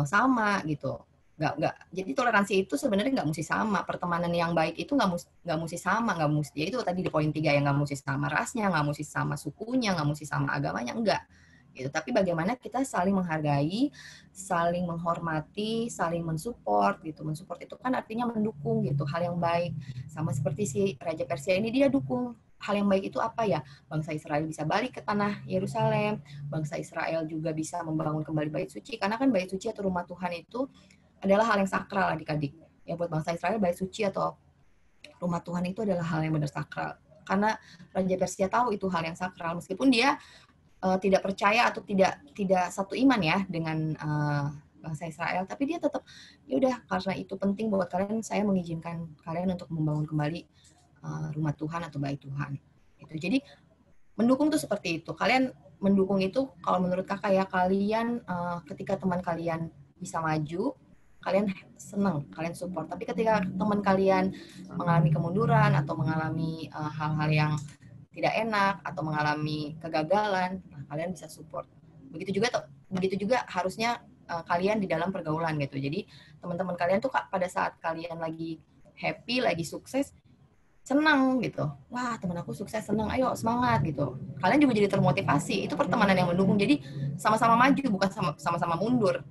sama gitu. Nggak. Jadi toleransi itu sebenarnya nggak mesti sama. Pertemanan yang baik itu nggak mesti sama, nggak mesti. Ya itu tadi di poin 3 yang nggak mesti sama rasnya, nggak mesti sama sukunya, nggak mesti sama agamanya, enggak. Gitu. Tapi bagaimana kita saling menghargai, saling menghormati, saling mensupport gitu. Mensupport itu kan artinya mendukung gitu, hal yang baik. Sama seperti si Raja Persia ini, dia dukung hal yang baik itu apa ya? Bangsa Israel bisa balik ke tanah Yerusalem, bangsa Israel juga bisa membangun kembali bait suci, karena kan bait suci atau rumah Tuhan itu adalah hal yang sakral adik-adik. Ya buat bangsa Israel bait suci atau rumah Tuhan itu adalah hal yang benar sakral. Karena Raja Persia tahu itu hal yang sakral, meskipun dia tidak percaya atau tidak satu iman ya dengan bangsa Israel, tapi dia tetap ya udah, karena itu penting buat kalian, saya mengizinkan kalian untuk membangun kembali rumah Tuhan atau bait Tuhan. Itu. Jadi mendukung tuh seperti itu. Kalian mendukung itu kalau menurut kakak ya, kalian ketika teman kalian bisa maju, kalian senang, kalian support. Tapi ketika teman kalian mengalami kemunduran atau mengalami hal-hal yang tidak enak atau mengalami kegagalan, nah, kalian bisa support. Begitu juga harusnya kalian di dalam pergaulan gitu. Jadi teman-teman kalian tuh pada saat kalian lagi happy, lagi sukses, senang gitu. Wah, teman aku sukses, senang, ayo semangat gitu. Kalian juga jadi termotivasi. Itu pertemanan yang mendukung. Jadi sama-sama maju, bukan sama-sama mundur.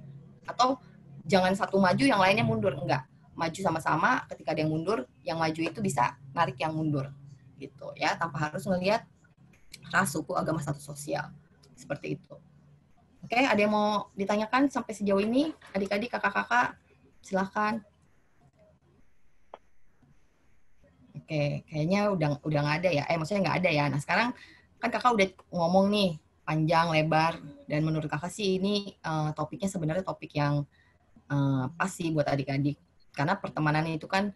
Atau jangan satu maju, yang lainnya mundur. Enggak. Maju sama-sama, ketika ada yang mundur, yang maju itu bisa narik yang mundur. Gitu ya, tanpa harus ngelihat ras, suku, agama, status sosial. Seperti itu. Oke, ada yang mau ditanyakan sampai sejauh ini? Adik-adik, kakak-kakak, silahkan. Oke, kayaknya udah nggak ada ya. Maksudnya nggak ada ya. Nah, sekarang kan kakak udah ngomong nih panjang, lebar. Dan menurut kakak sih ini topiknya sebenarnya topik yang pas sih buat adik-adik. Karena pertemanan itu kan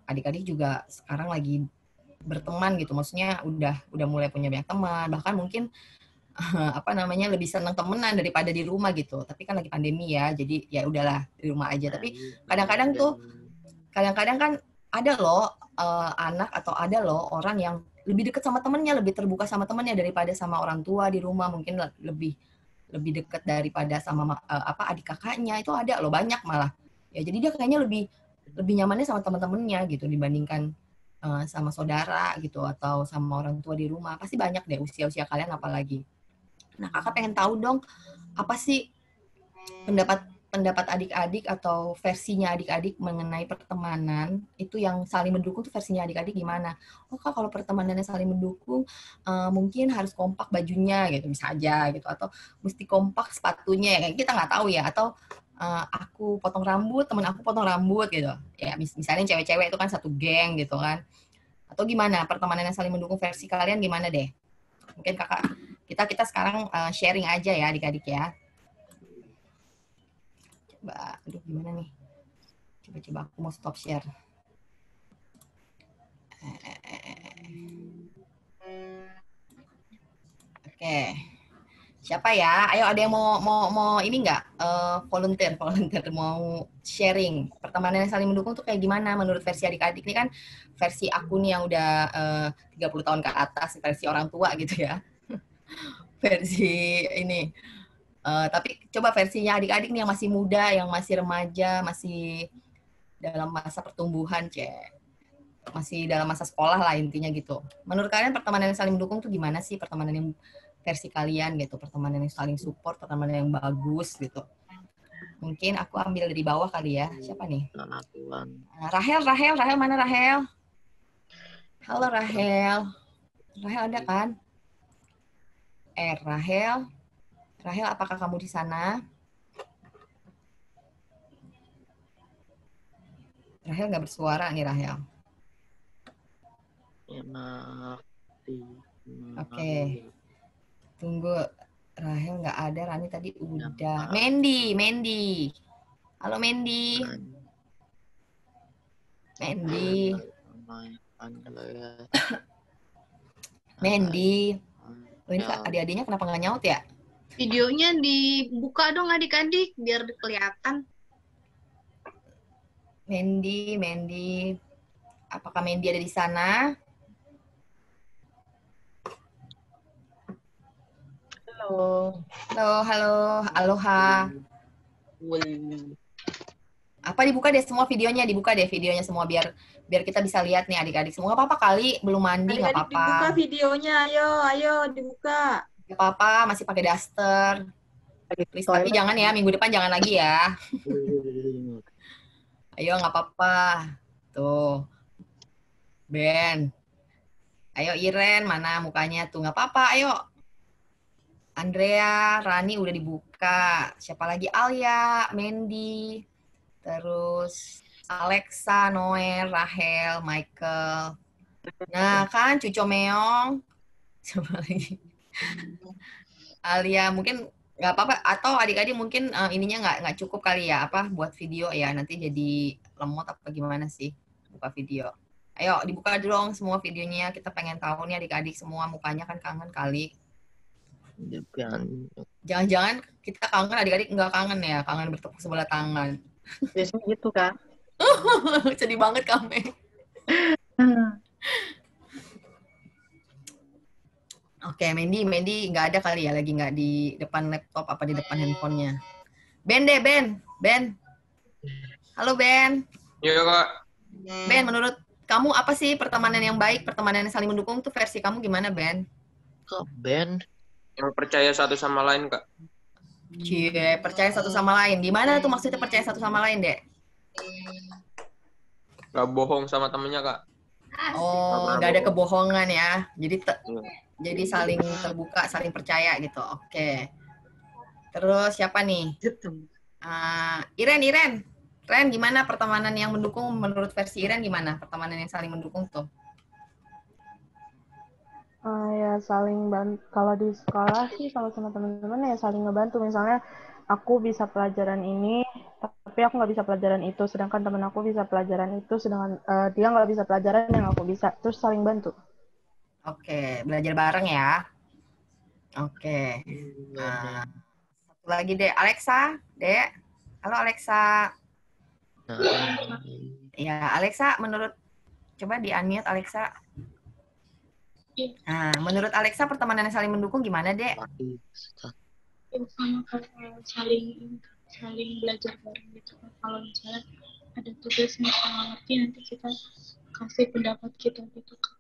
adik-adik juga sekarang lagi berteman gitu. Maksudnya udah mulai punya banyak teman. Bahkan mungkin lebih senang temenan daripada di rumah gitu. Tapi kan lagi pandemi ya, jadi ya udahlah di rumah aja. Tapi kadang-kadang kan ada loh anak atau ada loh orang yang lebih dekat sama temennya, lebih terbuka sama temennya daripada sama orang tua di rumah. Mungkin lebih dekat daripada sama adik kakaknya. Itu ada loh, banyak malah. Ya jadi dia kayaknya lebih nyamannya sama teman-temannya gitu dibandingkan sama saudara gitu atau sama orang tua di rumah. Pasti banyak deh usia-usia kalian apalagi. Nah, kakak pengen tahu dong, apa sih pendapat adik-adik atau versinya adik-adik mengenai pertemanan itu yang saling mendukung tuh versinya adik-adik gimana? Oh kak, kalau pertemanannya saling mendukung mungkin harus kompak bajunya gitu, bisa aja gitu, atau mesti kompak sepatunya, ya kita nggak tahu ya, atau aku potong rambut, temen aku potong rambut gitu, ya misalnya cewek-cewek itu kan satu geng gitu kan, atau gimana pertemanan yang saling mendukung versi kalian gimana deh? Mungkin kakak kita sekarang sharing aja ya adik-adik ya. Coba, aduh gimana nih? Coba aku mau stop share. Oke. Siapa ya? Ayo ada yang mau ini nggak? Volunteer mau sharing. Pertemanan yang saling mendukung tuh kayak gimana menurut versi adik-adik? Ini kan versi aku nih yang udah 30 tahun ke atas, versi orang tua gitu ya. Versi ini. Tapi coba versinya adik-adik nih yang masih muda, yang masih remaja, masih dalam masa pertumbuhan, masih dalam masa sekolah lah intinya gitu. Menurut kalian pertemanan yang saling mendukung tuh gimana sih? Pertemanan yang versi kalian gitu, pertemanan yang saling support, pertemanan yang bagus gitu. Mungkin aku ambil dari bawah kali ya. Siapa nih? Rahel mana Rahel? Halo Rahel. Rahel ada kan? Rahel, apakah kamu di sana? Rahel nggak bersuara nih, Rahel. Oke. Tunggu. Rahel nggak ada, Rani tadi udah. Mandy. Halo, Mandy. Mandy. Oh, ini adik-adiknya kenapa nggak nyaut ya? Videonya dibuka dong adik-adik biar kelihatan. Mandy. Apakah Mandy ada di sana? Halo. Aloha. Apa dibuka deh semua videonya, semua biar kita bisa lihat nih adik-adik semua. Nggak apa-apa kali belum mandi, nggak apa-apa. Dibuka videonya, ayo dibuka. Nggak apa-apa, masih pakai daster. Please, tapi jangan ya, minggu depan jangan lagi ya. Ayo, nggak apa-apa. Tuh. Ben. Ayo Iren, mana mukanya tuh? Nggak apa-apa, ayo. Andrea, Rani udah dibuka. Siapa lagi? Alia, Mandy. Terus Alexa, Noel, Rahel, Michael. Nah, kan Cuco Meong. Siapa lagi? Alia, mungkin nggak apa-apa, atau adik-adik mungkin ininya nggak cukup kali ya, buat video ya, nanti jadi lemot apa gimana sih buka video. Ayo dibuka dong semua videonya, kita pengen tahu nih adik-adik semua mukanya, kan kangen kali. Jangan-jangan kita kangen, adik-adik nggak kangen ya, kangen bertepuk sebelah tangan. Biasanya gitu kan. Sedih banget kami. Oke, Mandy nggak ada kali ya, lagi nggak di depan laptop apa di depan handphonenya. Ben. Halo Ben. Iya kak. Ben, menurut kamu apa sih pertemanan yang baik, pertemanan yang saling mendukung tuh versi kamu gimana Ben? Kak Ben. Yang percaya satu sama lain kak. Cie, percaya satu sama lain. Gimana tuh maksudnya percaya satu sama lain, Dek? Gak bohong sama temennya kak. Oh, nggak ada kebohongan ya. Jadi saling terbuka, saling percaya gitu. Oke. Terus siapa nih? Iren. Ren, gimana pertemanan yang mendukung menurut versi Iren gimana? Pertemanan yang saling mendukung tuh. Ya saling bantu. Kalau di sekolah sih kalau sama teman-teman ya saling ngebantu. Misalnya aku bisa pelajaran ini, tapi aku nggak bisa pelajaran itu. Sedangkan teman aku bisa pelajaran itu, sedangkan dia nggak bisa pelajaran yang aku bisa. Terus saling bantu. Oke, belajar bareng ya. Oke. Nah, satu lagi deh, Alexa, Dek. Halo Alexa. Ya, Alexa, coba di-unmute Alexa. Nah, menurut Alexa pertemanan yang saling mendukung gimana, Dek? Sama kayak saling belajar bareng gitu kan. Kalau misalnya ada tugas yang nggak ngerti, nanti kita kasih pendapat kita gitu kan.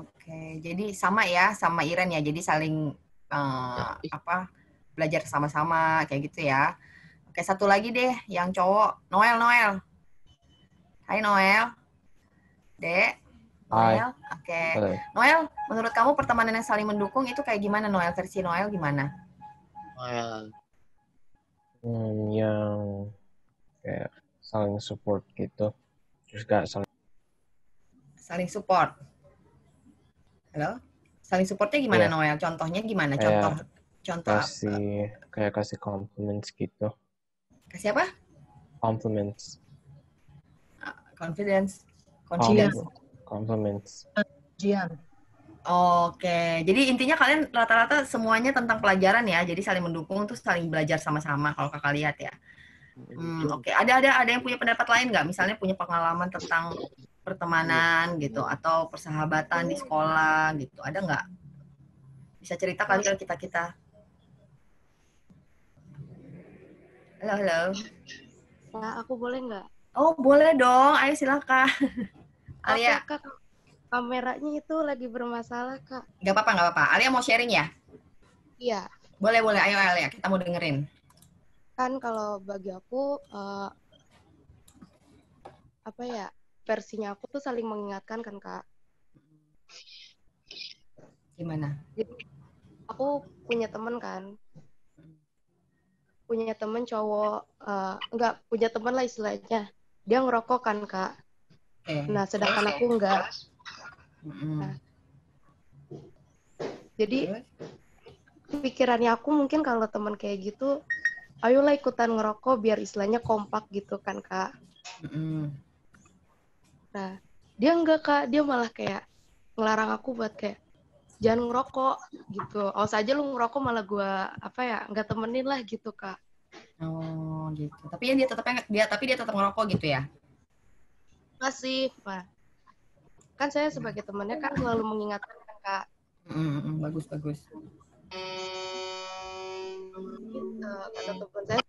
Oke, jadi sama ya, sama Iren ya. Jadi saling belajar sama-sama kayak gitu ya. Oke, satu lagi deh, yang cowok, Noel. Hai Noel, Dek. Noel, oke. Noel, menurut kamu pertemanan yang saling mendukung itu kayak gimana, Noel? Versi Noel gimana? Yang kayak saling support gitu. Terus gak saling support. Halo? Saling supportnya gimana, Noel? Contohnya gimana? Contoh kasih compliments gitu. Kasih apa? Compliments. Confidence. Compliments. Oke, jadi intinya kalian rata-rata semuanya tentang pelajaran ya, jadi saling mendukung tuh saling belajar sama-sama kalau kakak lihat ya. Oke, ada yang punya pendapat lain nggak? Misalnya punya pengalaman tentang pertemanan gitu atau persahabatan di sekolah gitu, ada nggak? Bisa cerita kali kalau kita. Halo. Nah, aku boleh nggak? Oh, boleh dong. Ayo silakan. Alia. Kak, kameranya itu lagi bermasalah, Kak. Nggak apa-apa. Alia mau sharing ya? Iya. Boleh. Ayo Alia, kita mau dengerin. Kan kalau bagi aku, versinya aku tuh saling mengingatkan kan, Kak. Gimana? Jadi, aku punya temen kan. Punya temen cowok, enggak punya temen lah istilahnya. Dia ngerokok kan, Kak. Nah, sedangkan aku enggak. Nah, jadi pikirannya aku mungkin kalau temen kayak gitu, ayolah ikutan ngerokok biar istilahnya kompak gitu kan, Kak. Nah, dia enggak, Kak. Dia malah kayak ngelarang aku buat kayak jangan ngerokok gitu. Awas aja lu ngerokok malah gue nggak temenin lah gitu, Kak. Oh, gitu. Tapi dia tetap ngerokok gitu ya? Masih, Pak. Kan saya sebagai temannya kan selalu mengingatkan kan, Kak. Bagus. Gitu. Kata teman saya,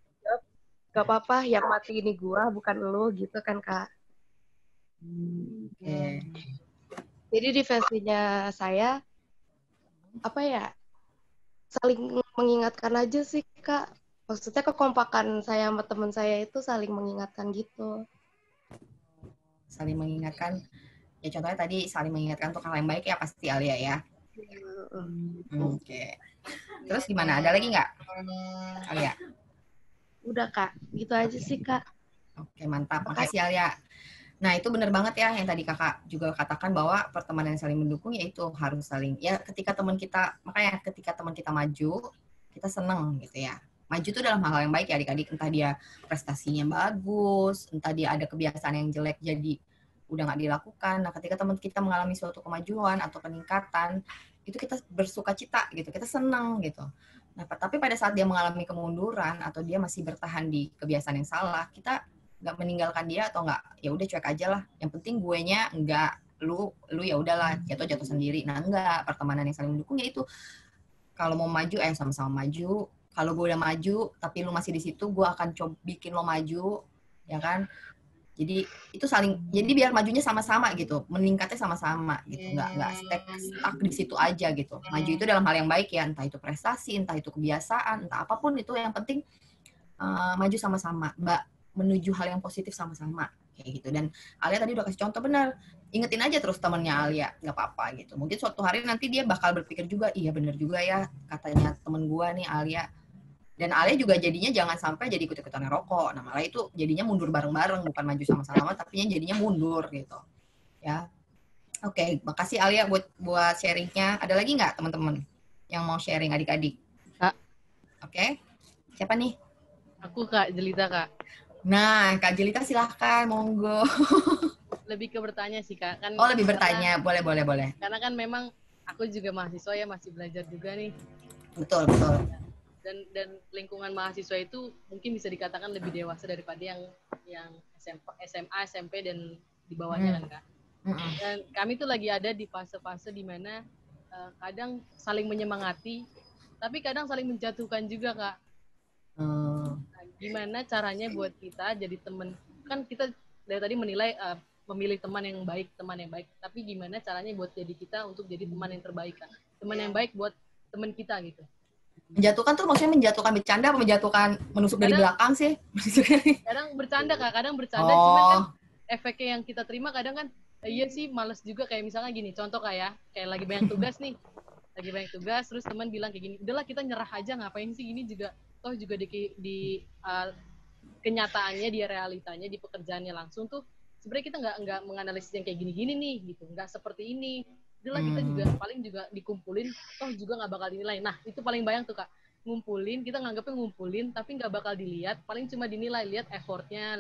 gak apa-apa, yang mati ini gua, bukan lu, gitu kan, Kak. Jadi di versinya saya, saling mengingatkan aja sih, Kak. Maksudnya kekompakan saya sama teman saya itu saling mengingatkan gitu. Saling mengingatkan, ya contohnya tadi saling mengingatkan untuk hal yang baik ya pasti Alia ya. Oke. Terus gimana? Ada lagi nggak, Alia? Udah, Kak. Gitu aja sih, Kak. Oke, mantap. Makasih Alia. Nah, itu benar banget ya yang tadi kakak juga katakan bahwa pertemanan yang saling mendukung yaitu harus saling, ya ketika teman kita maju, kita seneng gitu ya. Maju itu dalam hal yang baik ya adik-adik, entah dia prestasinya bagus, entah dia ada kebiasaan yang jelek jadi udah nggak dilakukan. Nah, ketika teman kita mengalami suatu kemajuan atau peningkatan, itu kita bersuka cita gitu, kita seneng gitu. Nah, tapi pada saat dia mengalami kemunduran atau dia masih bertahan di kebiasaan yang salah, kita nggak meninggalkan dia atau nggak, ya udah cuek aja lah. Yang penting guenya nggak, lu ya udahlah jatuh sendiri. Nah, enggak, pertemanan yang saling mendukung ya itu kalau mau maju sama-sama maju. Kalau gue udah maju tapi lu masih di situ, gue akan coba bikin lo maju, ya kan? Jadi itu saling, jadi biar majunya sama-sama gitu, meningkatnya sama-sama gitu, nggak stuck di situ aja gitu. Maju itu dalam hal yang baik ya, entah itu prestasi, entah itu kebiasaan, entah apapun itu, yang penting maju sama-sama, menuju hal yang positif sama-sama kayak gitu. Dan Alia tadi udah kasih contoh benar, ingetin aja terus temennya Alia, nggak apa-apa gitu. Mungkin suatu hari nanti dia bakal berpikir juga, iya bener juga ya katanya temen gua nih Alia. Dan Alia juga jadinya jangan sampai jadi ikut-ikutan ngerokok. Nah, malah itu jadinya mundur bareng-bareng, bukan maju sama-sama, tapi jadinya mundur gitu. Ya. Oke, makasih Alia buat sharingnya. Ada lagi nggak teman-teman yang mau sharing adik-adik? Kak. Oke, siapa nih? Aku Kak Jelita, Kak. Nah, Kak Jelita silahkan, monggo. Lebih ke bertanya sih, Kak. Kan Oh, lebih bertanya. Boleh. Karena kan memang aku juga mahasiswa ya, masih belajar juga nih. Betul. Dan lingkungan mahasiswa itu mungkin bisa dikatakan lebih dewasa daripada yang SMA, SMP, dan di bawahnya kan, Kak. Dan kami tuh lagi ada di fase-fase di mana kadang saling menyemangati, tapi kadang saling menjatuhkan juga, Kak. Nah, gimana caranya buat kita jadi teman? Kan kita dari tadi menilai memilih teman yang baik, tapi gimana caranya buat jadi kita untuk jadi teman yang terbaik, Kak? Teman yang baik buat teman kita gitu. Menjatuhkan tuh maksudnya menjatuhkan bercanda apa menjatuhkan menusuk dari belakang sih? Kadang bercanda, Kak, cuman kan efeknya yang kita terima kadang kan iya sih, males juga. Kayak misalnya gini, contoh kayak lagi banyak tugas nih. Terus teman bilang kayak gini, udahlah kita nyerah aja, ngapain sih gini juga. Toh juga di kenyataannya, di realitanya, di pekerjaannya langsung tuh, sebenarnya kita nggak menganalisis yang kayak gini-gini nih, gitu. Nggak seperti ini. Udahlah kita juga paling juga dikumpulin, toh juga nggak bakal dinilai. Nah, itu paling banyak tuh, Kak. Ngumpulin, kita nganggapnya ngumpulin, tapi nggak bakal dilihat. Paling cuma dinilai, lihat effortnya,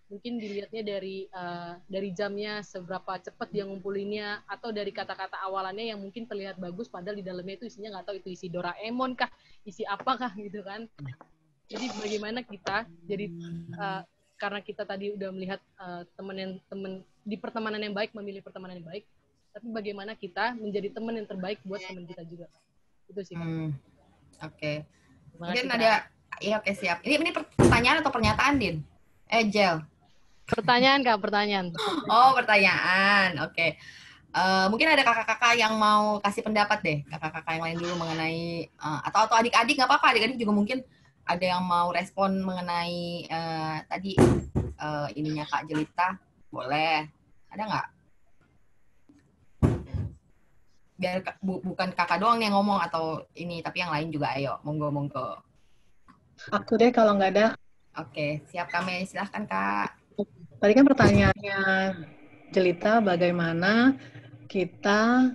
mungkin dilihatnya dari jamnya, seberapa cepat dia ngumpulinnya, atau dari kata-kata awalannya yang mungkin terlihat bagus, padahal di dalamnya itu isinya nggak tahu itu isi Doraemon kah, isi apa kah gitu kan. Jadi bagaimana kita jadi karena kita tadi udah melihat teman di pertemanan yang baik, memilih pertemanan yang baik, tapi bagaimana kita menjadi teman yang terbaik buat teman kita juga. Itu sih, Kak. Oke. Mungkin ada, iya oke siap. Ini pertanyaan atau pernyataan, Din? Jel. Pertanyaan, Kak, pertanyaan. Oh, pertanyaan. Oke. Mungkin ada kakak-kakak yang mau kasih pendapat deh. Kakak-kakak yang lain dulu mengenai, atau adik-adik, nggak apa-apa. Adik-adik juga mungkin ada yang mau respon mengenai tadi ininya Kak Jelita. Boleh. Ada nggak? Biar bukan kakak doang yang ngomong atau ini, tapi yang lain juga ayo. Monggo. Aku deh kalau nggak ada. Oke, siap kami. Silahkan, Kak. Tadi kan pertanyaannya Jelita, bagaimana kita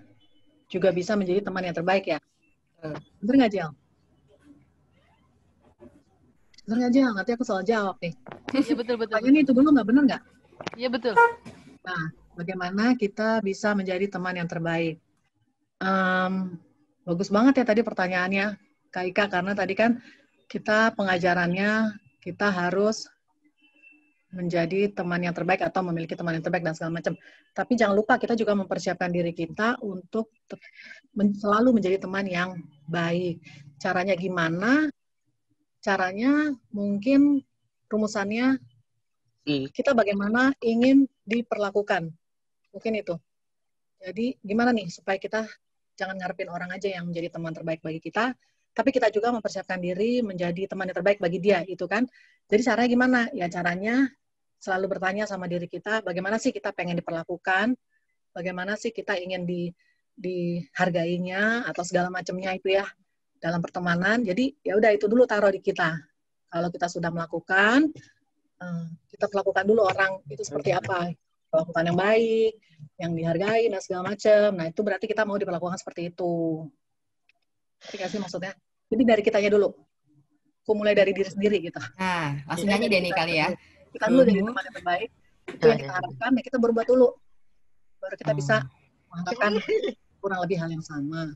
juga bisa menjadi teman yang terbaik ya? Bener nggak, Jel? Bener nggak, Jel? Nanti aku soal jawab nih. Iya, betul. Pertanyaannya itu dulu nggak bener nggak? Iya, betul. Nah, bagaimana kita bisa menjadi teman yang terbaik? Bagus banget ya tadi pertanyaannya, Kak Ika, karena tadi kan kita pengajarannya, kita harus menjadi teman yang terbaik atau memiliki teman yang terbaik dan segala macam. Tapi jangan lupa kita juga mempersiapkan diri kita untuk selalu menjadi teman yang baik. Caranya gimana? Caranya mungkin rumusannya kita bagaimana ingin diperlakukan. Mungkin itu. Jadi gimana nih supaya kita jangan ngarepin orang aja yang menjadi teman terbaik bagi kita, tapi kita juga mempersiapkan diri menjadi teman yang terbaik bagi dia, itu kan. Jadi caranya gimana? Ya caranya selalu bertanya sama diri kita, bagaimana sih kita pengen diperlakukan, bagaimana sih kita ingin dihargainya, atau segala macamnya itu ya, dalam pertemanan. Jadi ya udah itu dulu taruh di kita. Kalau kita sudah melakukan, kita perlakukan dulu orang itu seperti apa. Perlakukan yang baik, yang dihargai, dan segala macam. Nah itu berarti kita mau diperlakukan seperti itu. Ngerti nggak sih maksudnya? Jadi dari kitanya dulu. Aku mulai dari diri sendiri gitu. Nah, langsung nyanyi deh nih kali ya. Kita dulu jadi teman yang terbaik. Itu yang kita harapkan, ya kita berbuat dulu. Baru kita bisa mengharapkan kurang lebih hal yang sama.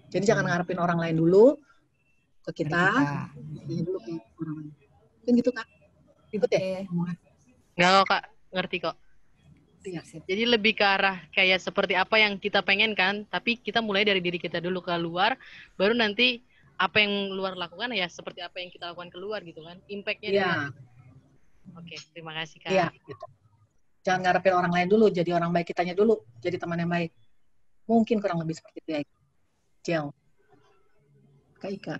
Jadi jangan ngarepin orang lain dulu ke kita. Dulu ke orang lain. Mungkin gitu, Kak. Ribet ya? Nggak kok, Kak. Ngerti kok. Jadi lebih ke arah kayak seperti apa yang kita pengen kan, tapi kita mulai dari diri kita dulu ke luar, baru nanti apa yang luar lakukan ya seperti apa yang kita lakukan keluar gitu kan, impact-nya. Iya. Oke, terima kasih Kak. Iya. Gitu. Jangan ngarepin orang lain dulu, jadi orang baik kitanya dulu, jadi teman yang baik. Mungkin kurang lebih seperti itu ya. Jel. Kak Ika.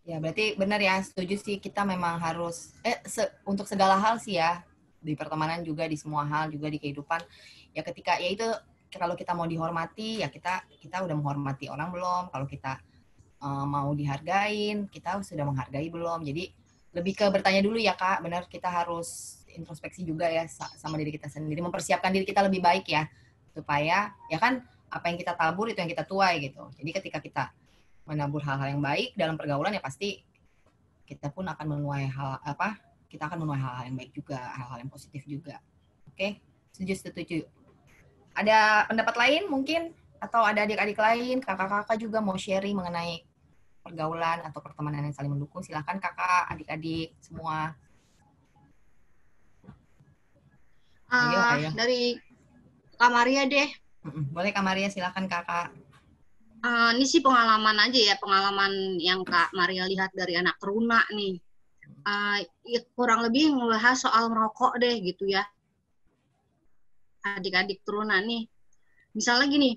Ya berarti benar ya, setuju sih, kita memang harus untuk segala hal sih ya, di pertemanan juga, di semua hal juga, di kehidupan ya, ketika ya itu kalau kita mau dihormati ya kita udah menghormati orang belum, kalau kita mau dihargain kita sudah menghargai belum. Jadi lebih ke bertanya dulu ya Kak, benar, kita harus introspeksi juga ya sama diri kita sendiri, mempersiapkan diri kita lebih baik ya supaya ya kan apa yang kita tabur itu yang kita tuai gitu. Jadi ketika kita menabur hal-hal yang baik dalam pergaulan ya pasti kita pun akan menuai kita akan menuai hal-hal yang baik juga, hal-hal yang positif juga. Oke, setuju. Ada pendapat lain mungkin atau ada adik-adik lain, kakak-kakak juga mau sharing mengenai pergaulan atau pertemanan yang saling mendukung? Silahkan kakak, adik-adik semua. Ayo. Dari Kak Maria deh. Boleh Kak Maria, silahkan kakak. Ini sih pengalaman aja ya, pengalaman yang Kak Maria lihat dari anak teruna nih. Ya kurang lebih ngebahas soal merokok deh gitu ya. Adik-adik teruna nih. Misalnya gini,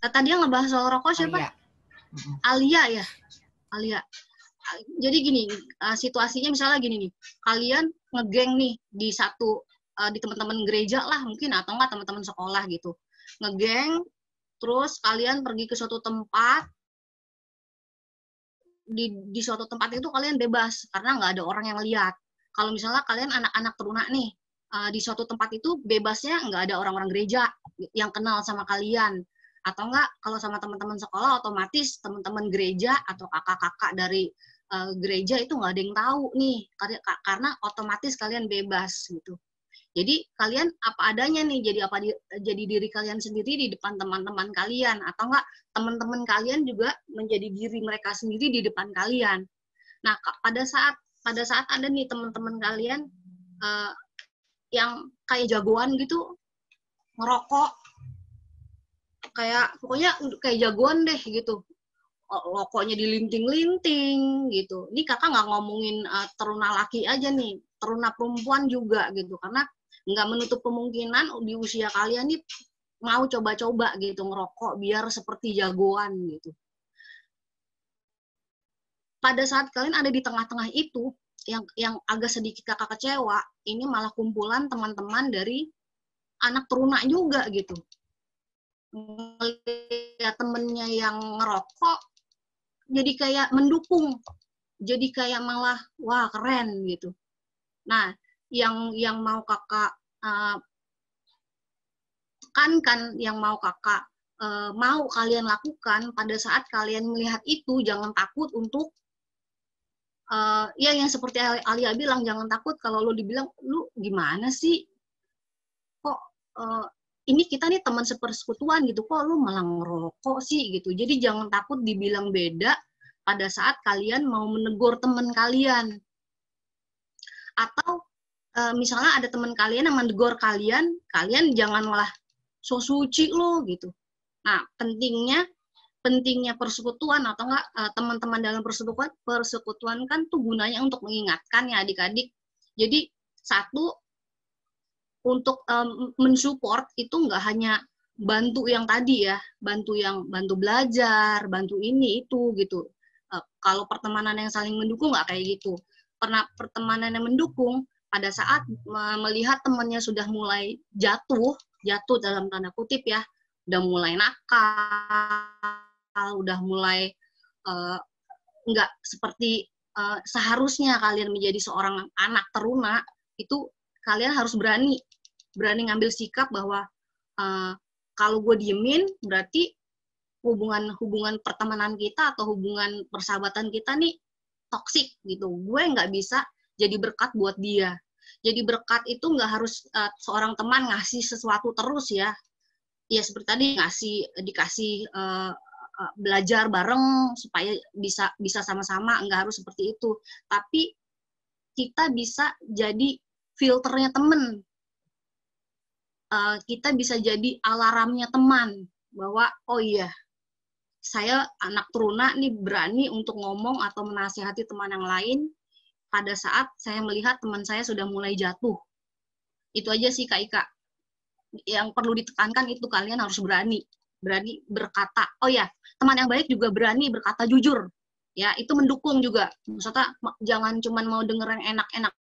tadi yang ngebahas soal rokok siapa? Alia ya? Alia. Jadi gini, situasinya misalnya gini nih, kalian ngegeng nih di di teman-teman gereja lah mungkin, atau enggak teman-teman sekolah gitu. Ngegeng, terus kalian pergi ke suatu tempat, di suatu tempat itu kalian bebas, karena nggak ada orang yang lihat. Kalau misalnya kalian anak-anak teruna nih, di suatu tempat itu bebasnya nggak ada orang-orang gereja yang kenal sama kalian. Atau enggak, kalau sama teman-teman sekolah, otomatis teman-teman gereja atau kakak-kakak dari gereja itu nggak ada yang tahu nih, karena otomatis kalian bebas gitu. Jadi kalian apa adanya nih, jadi diri kalian sendiri di depan teman-teman kalian, atau enggak teman-teman kalian juga menjadi diri mereka sendiri di depan kalian. Nah, pada saat ada nih teman-teman kalian yang kayak jagoan gitu ngerokok, pokoknya kayak jagoan deh gitu, rokoknya dilinting-linting gitu. Ini kakak nggak ngomongin teruna laki aja nih, teruna perempuan juga gitu, karena nggak menutup kemungkinan di usia kalian nih mau coba-coba gitu ngerokok biar seperti jagoan gitu. Pada saat kalian ada di tengah-tengah itu, yang agak sedikit kakak kecewa, ini malah kumpulan teman-teman dari anak teruna juga gitu. Ngeliat temennya yang ngerokok, jadi kayak mendukung, jadi kayak malah wah keren gitu. Nah, yang mau kakak tekankan, yang mau kakak mau kalian lakukan pada saat kalian melihat itu, jangan takut untuk ya yang seperti Alia bilang, jangan takut kalau lu dibilang lu gimana sih, kok ini kita nih teman sepersekutuan gitu, kok lu malah ngerokok sih gitu. Jadi jangan takut dibilang beda pada saat kalian mau menegur teman kalian. Atau misalnya ada teman kalian yang menegur kalian, kalian jangan malah so suci lo gitu. Nah, pentingnya persekutuan atau enggak teman-teman dalam persekutuan kan tuh gunanya untuk mengingatkan ya adik-adik. Jadi satu, untuk mensupport itu nggak hanya bantu yang tadi ya, bantu belajar, bantu ini itu gitu. Kalau pertemanan yang saling mendukung nggak kayak gitu. Pertemanan yang mendukung pada saat melihat temannya sudah mulai jatuh dalam tanda kutip ya, udah mulai nakal, udah mulai nggak seperti seharusnya kalian menjadi seorang anak teruna, itu kalian harus berani ngambil sikap bahwa kalau gue diemin berarti hubungan pertemanan kita atau hubungan persahabatan kita nih toksik gitu. Gue nggak bisa jadi berkat buat dia. Jadi berkat itu nggak harus seorang teman ngasih sesuatu terus ya. Ya seperti tadi dikasih belajar bareng supaya bisa sama-sama, nggak harus seperti itu. Tapi kita bisa jadi filternya temen. Kita bisa jadi alarmnya teman bahwa oh iya, saya anak teruna nih berani untuk ngomong atau menasihati teman yang lain pada saat saya melihat teman saya sudah mulai jatuh. Itu aja sih Kak Ika. Yang perlu ditekankan itu kalian harus berani berkata. Oh ya, teman yang baik juga berani berkata jujur. Ya, itu mendukung juga. Maksudnya jangan cuma mau denger yang enak-enak.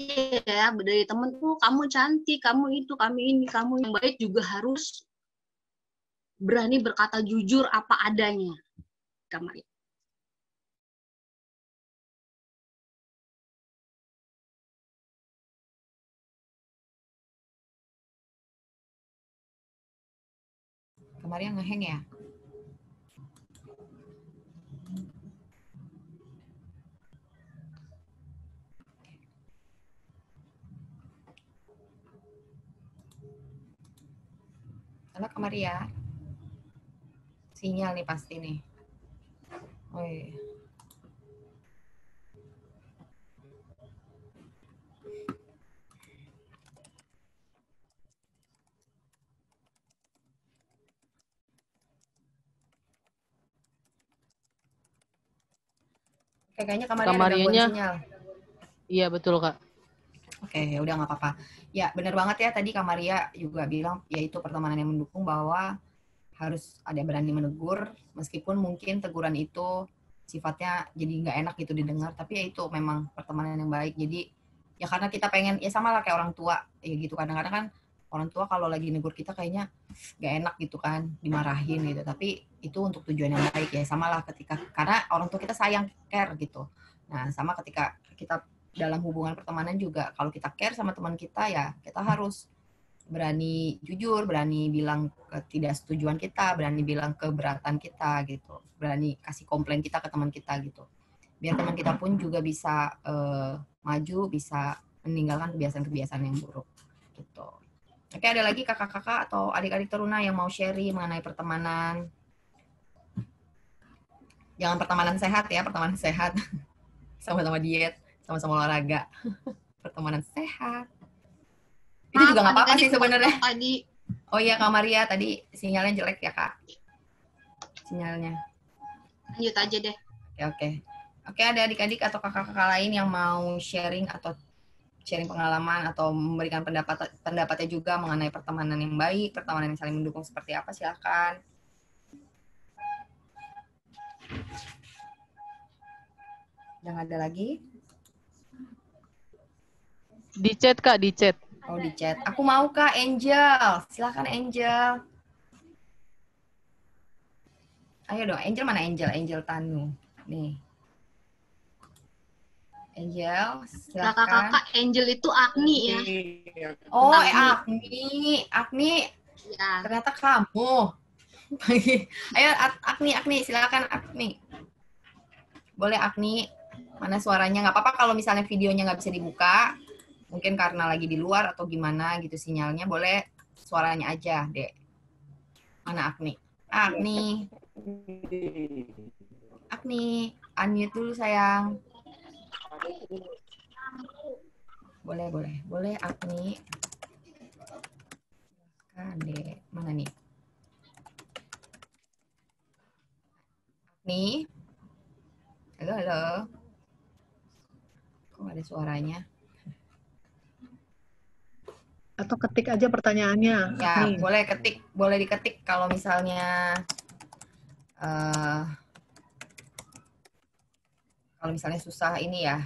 Ya, dari temen tuh kamu cantik, kamu itu, kamu ini, kamu yang baik juga harus berani berkata jujur apa adanya. Kamar. Kemarin ngeheng ya? Karena Kamaria sinyal nih pasti nih. Oh iya. Kayaknya Kamaria ada gangguan Kamarianya, sinyal. iya betul Kak. Oke, ya udah nggak apa-apa. Ya, benar banget ya tadi Kak Maria juga bilang, yaitu pertemanan yang mendukung bahwa harus ada berani menegur, meskipun mungkin teguran itu sifatnya jadi nggak enak gitu didengar, tapi ya itu memang pertemanan yang baik. Jadi ya karena kita pengen, ya sama lah kayak orang tua, ya gitu. Kadang-kadang kan orang tua kalau lagi negur kita kayaknya nggak enak gitu kan, dimarahin gitu. Tapi itu untuk tujuan yang baik ya, sama lah ketika, karena orang tua kita sayang, care gitu. Nah, sama ketika kita dalam hubungan pertemanan juga, kalau kita care sama teman kita ya kita harus berani jujur, berani bilang ketidaksetujuan kita, berani bilang keberatan kita gitu, berani kasih komplain kita ke teman kita gitu, biar teman kita pun juga bisa maju, bisa meninggalkan kebiasaan-kebiasaan yang buruk gitu. Oke, ada lagi kakak-kakak atau adik-adik teruna yang mau sharing mengenai pertemanan? Jangan pertemanan sehat ya, pertemanan sehat sama-sama diet, sama-sama olahraga. Pertemanan sehat. Itu juga nggak apa-apa sih sebenarnya. Oh iya Kak Maria, tadi sinyalnya jelek ya Kak? Sinyalnya. Lanjut aja deh. Oke. Oke, ada adik-adik atau kakak-kakak lain yang mau sharing atau sharing pengalaman atau memberikan pendapatnya juga mengenai pertemanan yang baik, pertemanan yang saling mendukung seperti apa, silakan. Udah nggak ada lagi? Di chat Kak, di chat. Oh, di chat. Aku mau Kak, Angel. Silakan Angel. Ayo dong, Angel mana Angel? Angel Tanu. Nih. Angel, silakan. Kakak-kakak Angel itu Agni ya. Oh, Agni. Agni. Ya. Ternyata kamu. Ayo Agni, silakan Agni. Boleh Agni. Mana suaranya? Nggak apa-apa kalau misalnya videonya nggak bisa dibuka. Mungkin karena lagi di luar atau gimana gitu sinyalnya, boleh suaranya aja, Dek. Mana Agni? Agni. Agni, unmute dulu sayang. Boleh Agni. Kan, Dek. Mana nih? Agni. Halo. Kok nggak ada suaranya? Atau ketik aja pertanyaannya. Ya, Agni. boleh diketik kalau misalnya susah ini ya.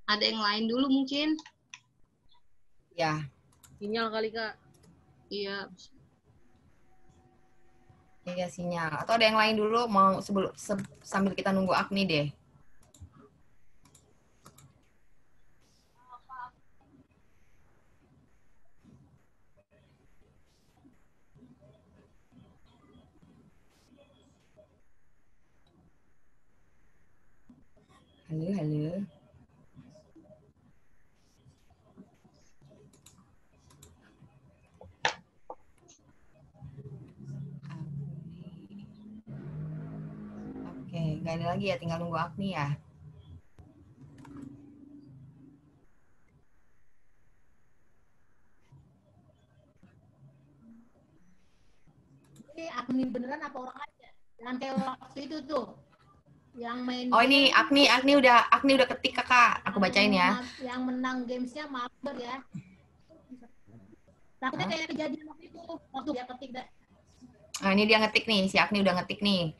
Ada yang lain dulu mungkin? Ya. Sinyal kali Kak. Iya. Iya sinyal. Atau ada yang lain dulu mau sambil kita nunggu Agni deh. Halo. Oke, nggak ada lagi ya, tinggal nunggu Agni ya. Ini Agni beneran apa orang aja? Yang kayak waktu itu tuh, yang main. Oh ini Agni udah ketik Kakak, aku bacain ya. Yang menang gamesnya Maber ya. Takutnya kayak kejadian waktu dia ketik deh. Nah ini dia ngetik nih, si Agni udah ngetik nih.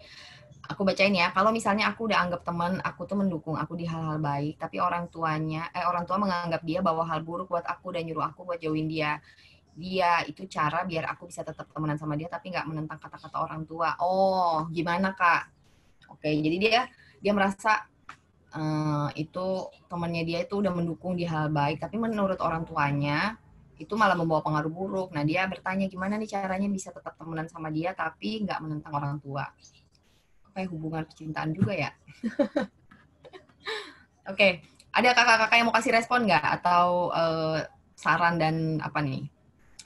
Aku bacain ya. Kalau misalnya aku udah anggap teman, aku tuh mendukung aku di hal-hal baik, tapi orang tua menganggap dia bawa hal buruk buat aku dan nyuruh aku buat jauhin dia. dia, itu cara biar aku bisa tetap temenan sama dia tapi nggak menentang kata-kata orang tua. Oh, gimana Kak? Oke, jadi dia merasa itu temannya dia itu udah mendukung di hal baik, tapi menurut orang tuanya itu malah membawa pengaruh buruk. Nah, dia bertanya gimana nih caranya bisa tetap temenan sama dia tapi nggak menentang orang tua. Kayak hubungan percintaan juga ya. Oke, ada kakak-kakak yang mau kasih respon nggak? Atau saran dan apa nih,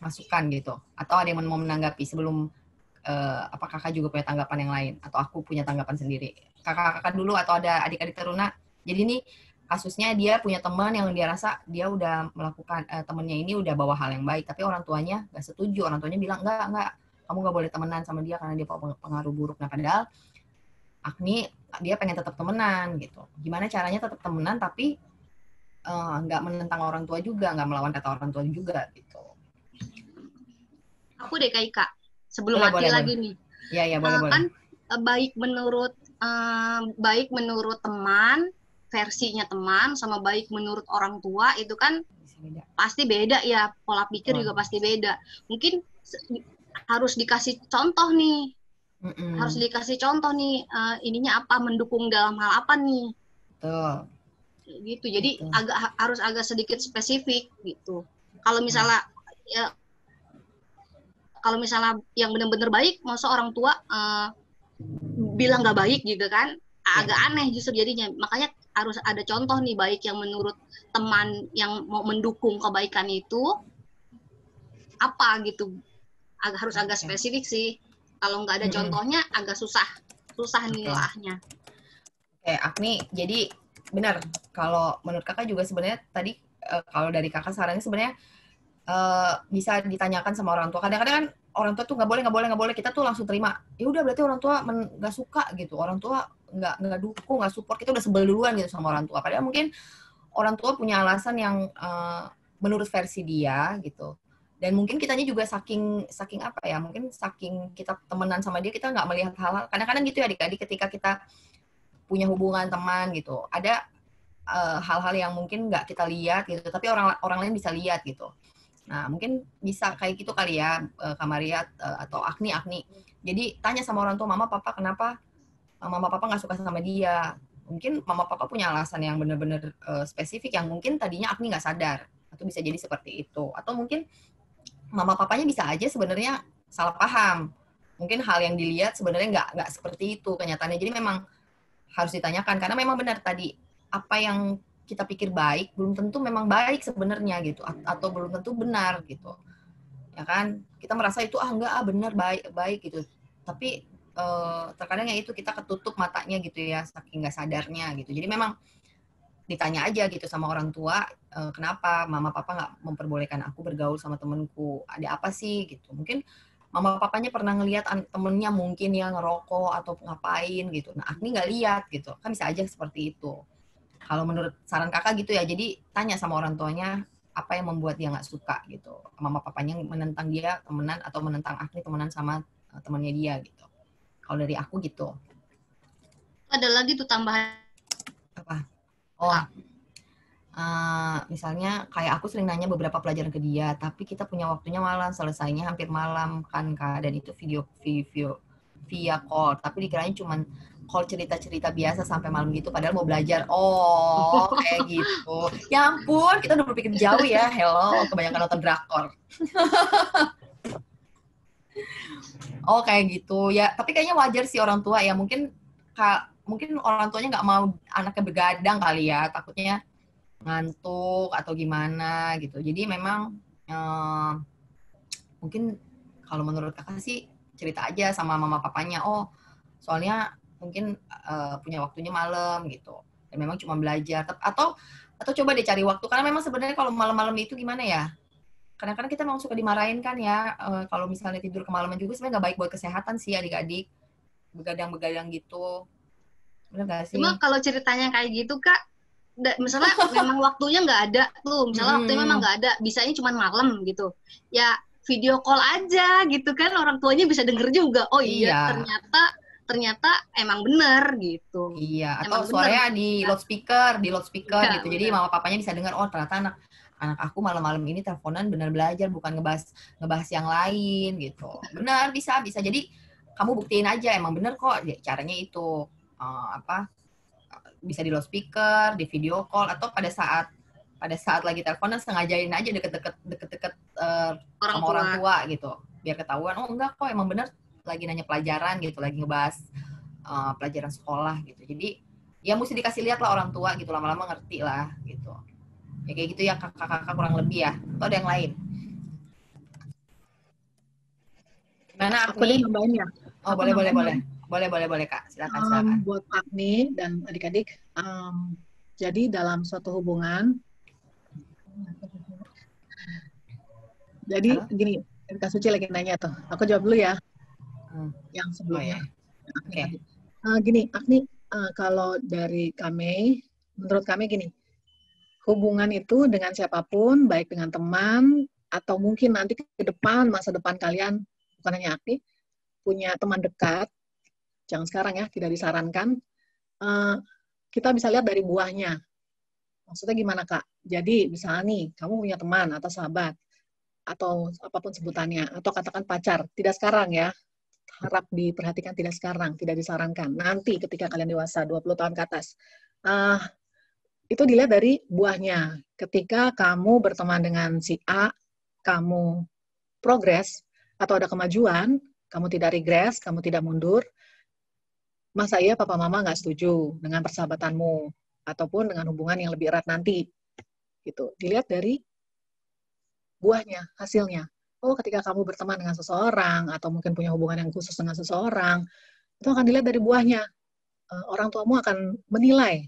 masukan gitu? Atau ada yang mau menanggapi sebelum apa kakak juga punya tanggapan yang lain? Atau aku punya tanggapan sendiri? Kakak-kakak dulu atau ada adik-adik teruna? Jadi ini kasusnya dia punya teman yang dia rasa dia udah melakukan, temennya ini udah bawa hal yang baik, tapi orang tuanya nggak setuju. Orang tuanya bilang, enggak, kamu nggak boleh temenan sama dia karena dia bawa pengaruh buruk. Nah, padahal Agni dia pengen tetap temenan gitu. Gimana caranya tetap temenan tapi nggak menentang orang tua juga, nggak melawan kata orang tua juga gitu. Aku deh Kak, sebelum Boleh, mati lagi nih. Iya, boleh. Kan baik menurut teman, versinya teman sama baik menurut orang tua itu kan pasti beda ya, pola pikir juga pasti beda. Mungkin harus dikasih contoh nih. Harus dikasih contoh nih, ininya apa, mendukung dalam hal apa nih. Betul. Gitu. Jadi harus agak sedikit spesifik gitu. Kalau misalnya yang benar-benar baik, masa orang tua bilang nggak baik gitu kan, agak aneh justru jadinya. Makanya harus ada contoh nih, baik yang menurut teman yang mau mendukung kebaikan itu apa gitu. Harus agak spesifik sih. Kalau nggak ada contohnya agak susah nilainya. Oke, Agni, jadi benar kalau menurut kakak juga sebenarnya tadi kalau dari kakak sarannya sebenarnya bisa ditanyakan sama orang tua. Kadang-kadang kan orang tua tuh nggak boleh, kita tuh langsung terima. Ya udah berarti orang tua nggak suka gitu, orang tua nggak dukung, nggak support, kita udah sebel duluan gitu sama orang tua. Padahal mungkin orang tua punya alasan yang menurut versi dia gitu. Dan mungkin kitanya juga saking apa ya, mungkin saking kita temenan sama dia, kita nggak melihat hal-hal. Kadang-kadang gitu ya adik-adik, ketika kita punya hubungan teman gitu, ada hal-hal yang mungkin nggak kita lihat gitu, tapi orang lain bisa lihat gitu. Nah, mungkin bisa kayak gitu kali ya, Kak Maria atau Agni. Jadi tanya sama orang tua, mama, papa, kenapa mama, papa nggak suka sama dia? Mungkin mama, papa punya alasan yang benar-benar spesifik yang mungkin tadinya Agni nggak sadar, atau bisa jadi seperti itu. Atau mungkin mama papanya bisa aja sebenarnya salah paham. Mungkin hal yang dilihat sebenarnya nggak seperti itu kenyataannya. Jadi memang harus ditanyakan, karena memang benar tadi, apa yang kita pikir baik belum tentu memang baik sebenarnya gitu, atau belum tentu benar gitu. Ya kan? Kita merasa itu enggak benar, baik gitu. Tapi terkadang ya itu kita ketutup matanya gitu ya, saking nggak sadarnya gitu. Jadi memang ditanya aja gitu sama orang tua, kenapa mama papa nggak memperbolehkan aku bergaul sama temenku, ada apa sih gitu. Mungkin mama papanya pernah ngelihat temennya mungkin ya ngerokok atau ngapain gitu, nah Agni nggak lihat gitu, kan bisa aja seperti itu. Kalau menurut saran kakak gitu ya, jadi tanya sama orang tuanya apa yang membuat dia nggak suka gitu, mama papanya menentang dia temenan atau menentang Agni temenan sama temannya dia gitu. Kalau dari aku gitu. Ada lagi tuh tambahan. Apa? Misalnya kayak aku sering nanya beberapa pelajaran ke dia, tapi kita punya waktunya malam, selesainya hampir malam kan Kak, dan itu video via call, tapi dikiranya cuman call cerita-cerita biasa sampai malam gitu, padahal mau belajar. Oh, kayak gitu. Ya ampun, kita udah berpikir jauh ya. Hello, kebanyakan nonton drakor. Oh, kayak gitu ya. Tapi kayaknya wajar sih orang tua ya, mungkin orang tuanya nggak mau anaknya begadang kali ya, takutnya ngantuk atau gimana gitu. Jadi memang mungkin kalau menurut kakak sih cerita aja sama mama papanya, oh soalnya mungkin punya waktunya malam gitu, dan memang cuma belajar. Atau coba deh cari waktu, karena memang sebenarnya kalau malam-malam itu gimana ya, kadang-kadang kita memang suka dimarahin kan ya, kalau misalnya tidur kemalaman juga sebenarnya nggak baik buat kesehatan sih adik-adik, begadang-begadang gitu. Bener gak sih? Cuma kalau ceritanya kayak gitu Kak, misalnya memang waktunya nggak ada tuh, misalnya waktunya memang nggak ada, bisanya cuma malam gitu, ya video call aja gitu kan, orang tuanya bisa denger juga, oh iya. ternyata emang bener gitu. Iya, atau suaranya di loudspeaker gitu, jadi mama papanya bisa dengar, oh ternyata anak aku malam-malam ini teleponan benar belajar, bukan ngebahas yang lain gitu. Benar, bisa. Jadi kamu buktiin aja, emang bener kok caranya itu. Bisa di loudspeaker, di video call, atau pada saat lagi teleponan sengajain aja deket-deket sama orang tua gitu, biar ketahuan, oh enggak kok emang bener lagi nanya pelajaran gitu, lagi ngebahas pelajaran sekolah gitu. Jadi ya mesti dikasih lihat lah orang tua gitu, lama-lama ngerti lah gitu. Ya kayak gitu ya kakak-kakak kurang lebih ya. Atau ada yang lain? Gimana Aku deh nambahin ya. Oh, boleh Kak. Silakan. Buat Agni dan adik-adik, jadi dalam suatu hubungan, jadi gini, Kak Suci lagi nanya tuh, aku jawab dulu ya, yang sebelumnya. Oke. Gini, Agni, kalau dari kami, menurut kami gini, hubungan itu dengan siapapun, baik dengan teman, atau mungkin nanti ke depan, masa depan kalian, bukan hanya Agni, punya teman dekat, jangan sekarang ya, tidak disarankan. Kita bisa lihat dari buahnya. Maksudnya gimana, Kak? Jadi, misalnya nih, kamu punya teman atau sahabat, atau apapun sebutannya, atau katakan pacar. Tidak sekarang ya. Harap diperhatikan tidak sekarang, tidak disarankan. Nanti ketika kalian dewasa, 20 tahun ke atas. Itu dilihat dari buahnya. Ketika kamu berteman dengan si A, kamu progres, atau ada kemajuan, kamu tidak regress, kamu tidak mundur, masa iya papa mama nggak setuju dengan persahabatanmu ataupun dengan hubungan yang lebih erat nanti, gitu. Dilihat dari buahnya, hasilnya. Oh, ketika kamu berteman dengan seseorang atau mungkin punya hubungan yang khusus dengan seseorang, itu akan dilihat dari buahnya. Orang tuamu akan menilai,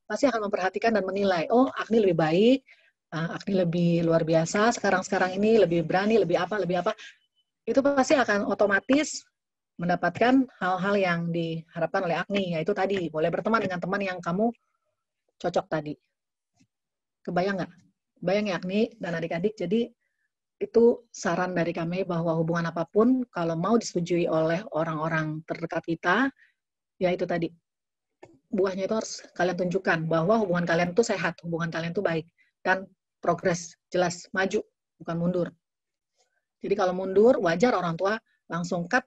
pasti akan memperhatikan dan menilai. Oh, Agni lebih baik, Agni lebih luar biasa. Sekarang ini lebih berani, lebih apa. Itu pasti akan otomatis mendapatkan hal-hal yang diharapkan oleh Agni, yaitu tadi, boleh berteman dengan teman yang kamu cocok tadi. Kebayang nggak? Bayang ya Agni dan adik-adik, jadi itu saran dari kami bahwa hubungan apapun, kalau mau disetujui oleh orang-orang terdekat kita, ya itu tadi, buahnya itu harus kalian tunjukkan, bahwa hubungan kalian itu sehat, hubungan kalian itu baik, dan progres, jelas, maju, bukan mundur. Jadi kalau mundur, wajar orang tua langsung cut,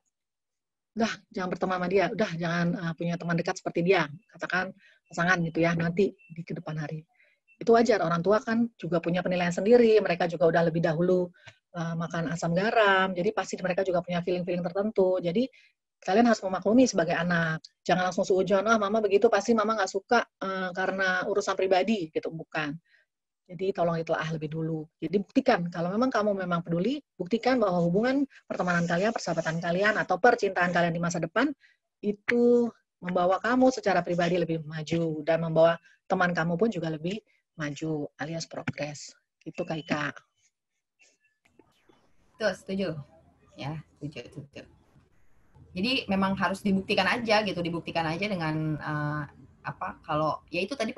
udah jangan berteman sama dia, udah jangan punya teman dekat seperti dia, katakan pasangan gitu ya, nanti di ke depan hari. Itu wajar, orang tua kan juga punya penilaian sendiri, mereka juga udah lebih dahulu makan asam garam, jadi pasti mereka juga punya feeling-feeling tertentu, jadi kalian harus memaklumi sebagai anak, jangan langsung seujon, mama begitu pasti mama nggak suka karena urusan pribadi, gitu, bukan. Jadi tolong ditelaah lebih dulu. Jadi buktikan, kalau memang kamu memang peduli, buktikan bahwa hubungan pertemanan kalian, persahabatan kalian, atau percintaan kalian di masa depan, itu membawa kamu secara pribadi lebih maju, dan membawa teman kamu pun juga lebih maju, alias progres. Itu Kak Ika. Tuh, setuju. Ya, setuju. Jadi memang harus dibuktikan aja gitu, dengan kalau, ya itu tadi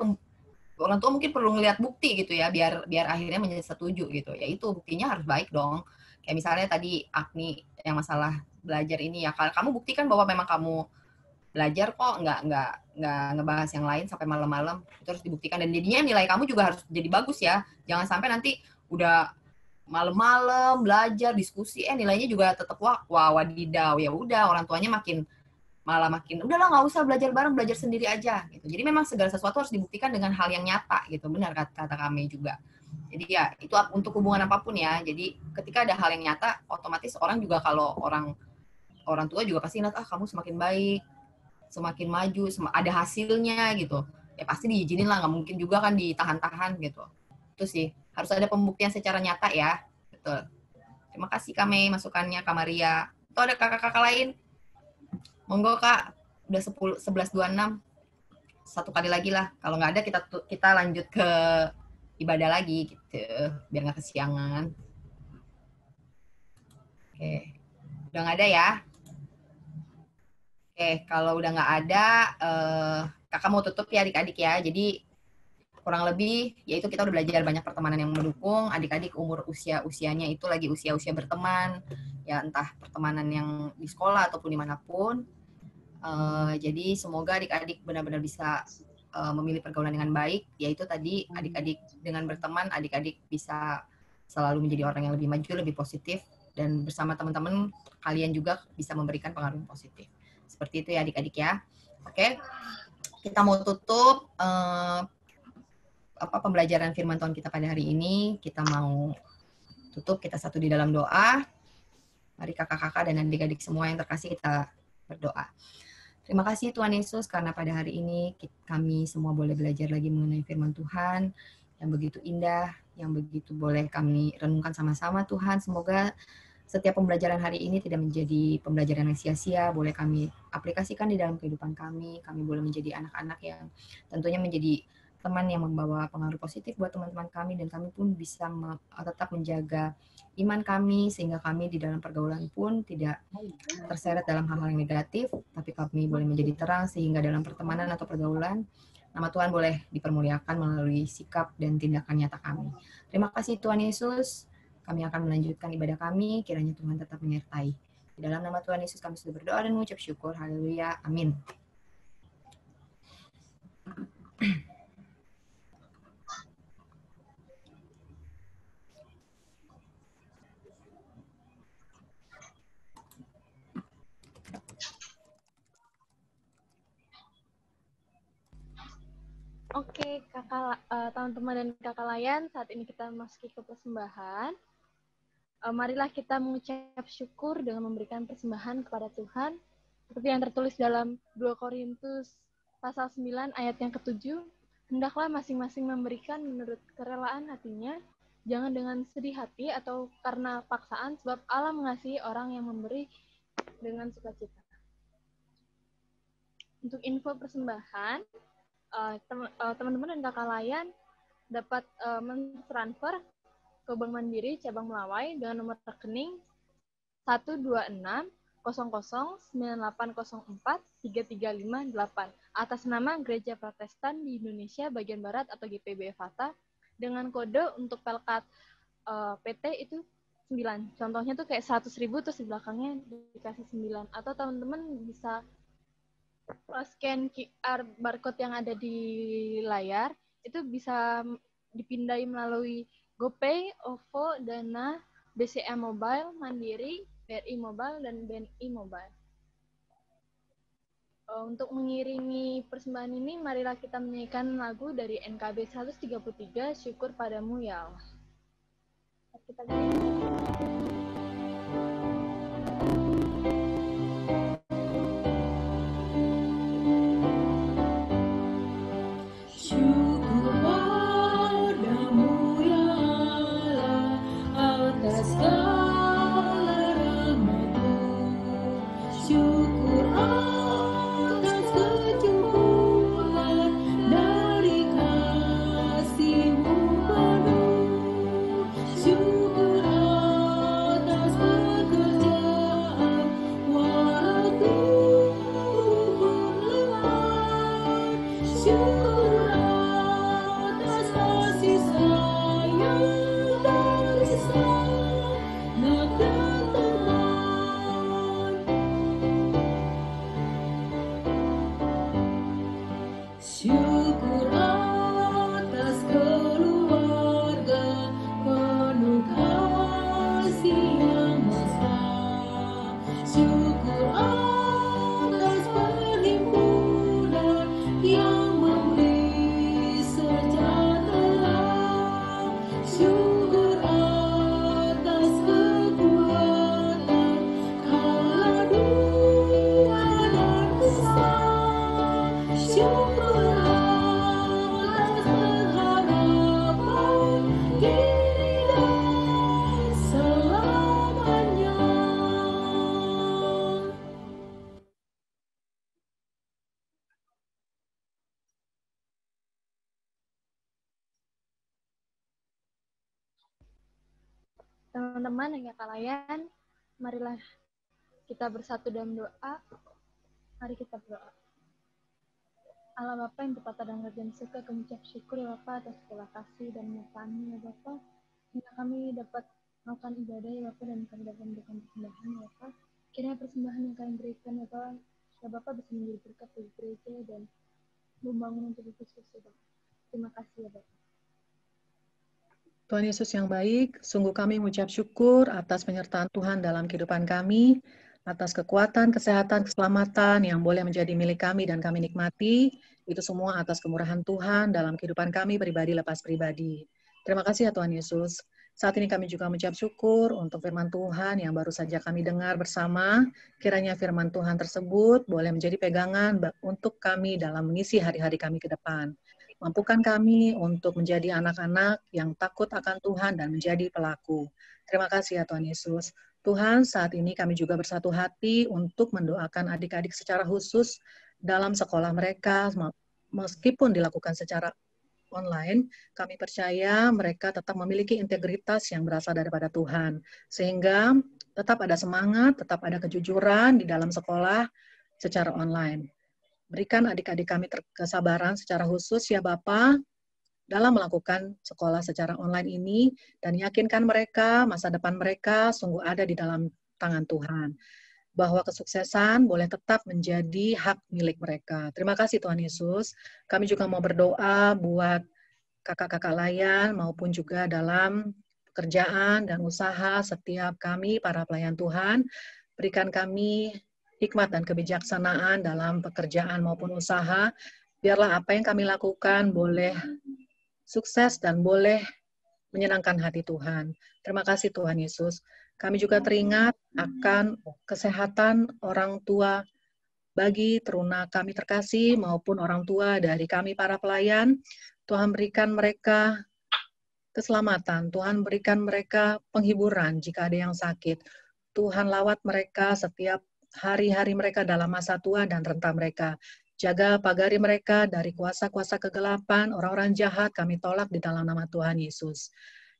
orang tua mungkin perlu ngelihat bukti gitu ya, biar akhirnya menjadi setuju gitu. Ya itu buktinya harus baik dong. Kayak misalnya tadi Agni yang masalah belajar ini ya, kamu buktikan bahwa memang kamu belajar kok, nggak ngebahas yang lain sampai malam-malam. Itu harus dibuktikan, dan jadinya nilai kamu juga harus jadi bagus ya. Jangan sampai nanti udah malam-malam belajar diskusi, nilainya juga tetap wadidaw. Ya udah, orang tuanya makin udahlah nggak usah belajar bareng, belajar sendiri aja gitu. Jadi memang segala sesuatu harus dibuktikan dengan hal yang nyata gitu, benar kata kami juga. Jadi ya itu untuk hubungan apapun ya. Jadi ketika ada hal yang nyata, otomatis orang juga, kalau orang tua juga pasti lihat, kamu semakin baik, semakin maju, ada hasilnya gitu. Ya pasti diizinin lah, nggak mungkin juga kan ditahan-tahan gitu. Itu sih harus ada pembuktian secara nyata ya. Betul. Terima kasih kami masukannya Kak Maria. Atau ada kakak-kakak lain? Monggo Kak, udah 11.26. Satu kali lagi lah. Kalau nggak ada kita lanjut ke ibadah lagi gitu, biar nggak kesiangan. Oke, udah nggak ada ya? Oke, kalau udah nggak ada, kakak mau tutup ya adik-adik ya. Jadi kurang lebih yaitu kita udah belajar banyak pertemanan yang mendukung. Adik-adik usianya itu lagi usia berteman, ya entah pertemanan yang di sekolah ataupun dimanapun. Jadi semoga adik-adik benar-benar bisa memilih pergaulan dengan baik, yaitu tadi adik-adik dengan berteman, adik-adik bisa selalu menjadi orang yang lebih maju, lebih positif, dan bersama teman-teman kalian juga bisa memberikan pengaruh yang positif. Seperti itu ya adik-adik ya. Oke, kita mau tutup pembelajaran firman Tuhan kita pada hari ini. Kita mau tutup, kita satu di dalam doa. Mari kakak-kakak dan adik-adik semua yang terkasih kita berdoa. Terima kasih Tuhan Yesus karena pada hari ini kami semua boleh belajar lagi mengenai firman Tuhan yang begitu indah, yang begitu boleh kami renungkan sama-sama Tuhan. Semoga setiap pembelajaran hari ini tidak menjadi pembelajaran yang sia-sia, boleh kami aplikasikan di dalam kehidupan kami boleh menjadi anak-anak yang tentunya menjadi teman yang membawa pengaruh positif buat teman-teman kami, dan kami pun bisa tetap menjaga iman kami sehingga kami di dalam pergaulan pun tidak terseret dalam hal-hal yang negatif, tapi kami boleh menjadi terang sehingga dalam pertemanan atau pergaulan nama Tuhan boleh dipermuliakan melalui sikap dan tindakan nyata kami. Terima kasih Tuhan Yesus. Kami akan melanjutkan ibadah kami, kiranya Tuhan tetap menyertai. Di dalam nama Tuhan Yesus kami sudah berdoa dan mengucap syukur. Haleluya. Amin. Oke, teman-teman dan kakak layan, saat ini kita masuki ke persembahan. Marilah kita mengucap syukur dengan memberikan persembahan kepada Tuhan. Seperti yang tertulis dalam 2 Korintus pasal 9 ayat yang ke-7, hendaklah masing-masing memberikan menurut kerelaan hatinya, jangan dengan sedih hati atau karena paksaan, sebab Allah mengasihi orang yang memberi dengan sukacita. Untuk info persembahan, teman-teman dan kakak layan dapat mentransfer ke Bank Mandiri cabang Melawai dengan nomor rekening 1260098043358 atas nama Gereja Protestan di Indonesia Bagian Barat atau GPB FATA dengan kode untuk pelkat PT itu 9. Contohnya tuh kayak 100.000 terus di belakangnya dikasih 9. Atau teman-teman bisa scan QR barcode yang ada di layar, itu bisa dipindai melalui GoPay, OVO, Dana, BCA Mobile, Mandiri, BRI Mobile, dan BNI Mobile. Untuk mengiringi persembahan ini, marilah kita menyanyikan lagu dari NKB 133, Syukur Padamu Ya Allah. Kita Syukur padamu ya Allah atas segala rahmat-Mu. Syukur atas kecukupan dari kasih-Mu penuh. Syukur atas pekerjaan waktu pun lewat. Syukur atas kasih sayang dari sanak dan teman. Syukur atas keluarga penuh kasih yang mesra. Syukur atas perhimpunan yang memberi sejahtera. Syukur atas kekuatan kala duka dan kesal. Syukur atas pengharapan kini dan selamanya. teman-teman dan kakak layan, marilah kita bersatu dalam doa. Mari kita berdoa. Allah Bapa yang bertata dan kerjaan suka, kami ucap syukur ya Bapa atas segala kasih dan menyertai ya Bapa. Sehingga kami dapat melakukan ibadah ya Bapa, dan kami dapat memberikan persembahan ya Bapa. Kiranya persembahan yang kami berikan ya Bapa bisa menjadi berkat bagi gereja dan membangun untuk itu sih, Pak. Terima kasih ya, Pak. Tuhan Yesus yang baik, sungguh kami mengucap syukur atas penyertaan Tuhan dalam kehidupan kami, atas kekuatan, kesehatan, keselamatan yang boleh menjadi milik kami dan kami nikmati, itu semua atas kemurahan Tuhan dalam kehidupan kami pribadi lepas pribadi. Terima kasih ya Tuhan Yesus. Saat ini kami juga mengucap syukur untuk firman Tuhan yang baru saja kami dengar bersama. Kiranya firman Tuhan tersebut boleh menjadi pegangan untuk kami dalam mengisi hari-hari kami ke depan. Mampukan kami untuk menjadi anak-anak yang takut akan Tuhan dan menjadi pelaku. Terima kasih ya Tuhan Yesus. Tuhan, saat ini kami juga bersatu hati untuk mendoakan adik-adik secara khusus dalam sekolah mereka, meskipun dilakukan secara online, kami percaya mereka tetap memiliki integritas yang berasal daripada Tuhan. Sehingga tetap ada semangat, tetap ada kejujuran di dalam sekolah secara online. Berikan adik-adik kami kesabaran secara khusus ya Bapa dalam melakukan sekolah secara online ini dan yakinkan mereka masa depan mereka sungguh ada di dalam tangan Tuhan. Bahwa kesuksesan boleh tetap menjadi hak milik mereka. Terima kasih Tuhan Yesus. Kami juga mau berdoa buat kakak-kakak layan maupun juga dalam pekerjaan dan usaha setiap kami para pelayan Tuhan. Berikan kami hikmat dan kebijaksanaan dalam pekerjaan maupun usaha. Biarlah apa yang kami lakukan boleh sukses dan boleh menyenangkan hati Tuhan. Terima kasih Tuhan Yesus. Kami juga teringat akan kesehatan orang tua bagi teruna kami terkasih maupun orang tua dari kami para pelayan. Tuhan berikan mereka keselamatan. Tuhan berikan mereka penghiburan jika ada yang sakit. Tuhan lawat mereka setiap hari-hari mereka dalam masa tua dan renta mereka. Jaga pagari mereka dari kuasa-kuasa kegelapan, orang-orang jahat kami tolak di dalam nama Tuhan Yesus.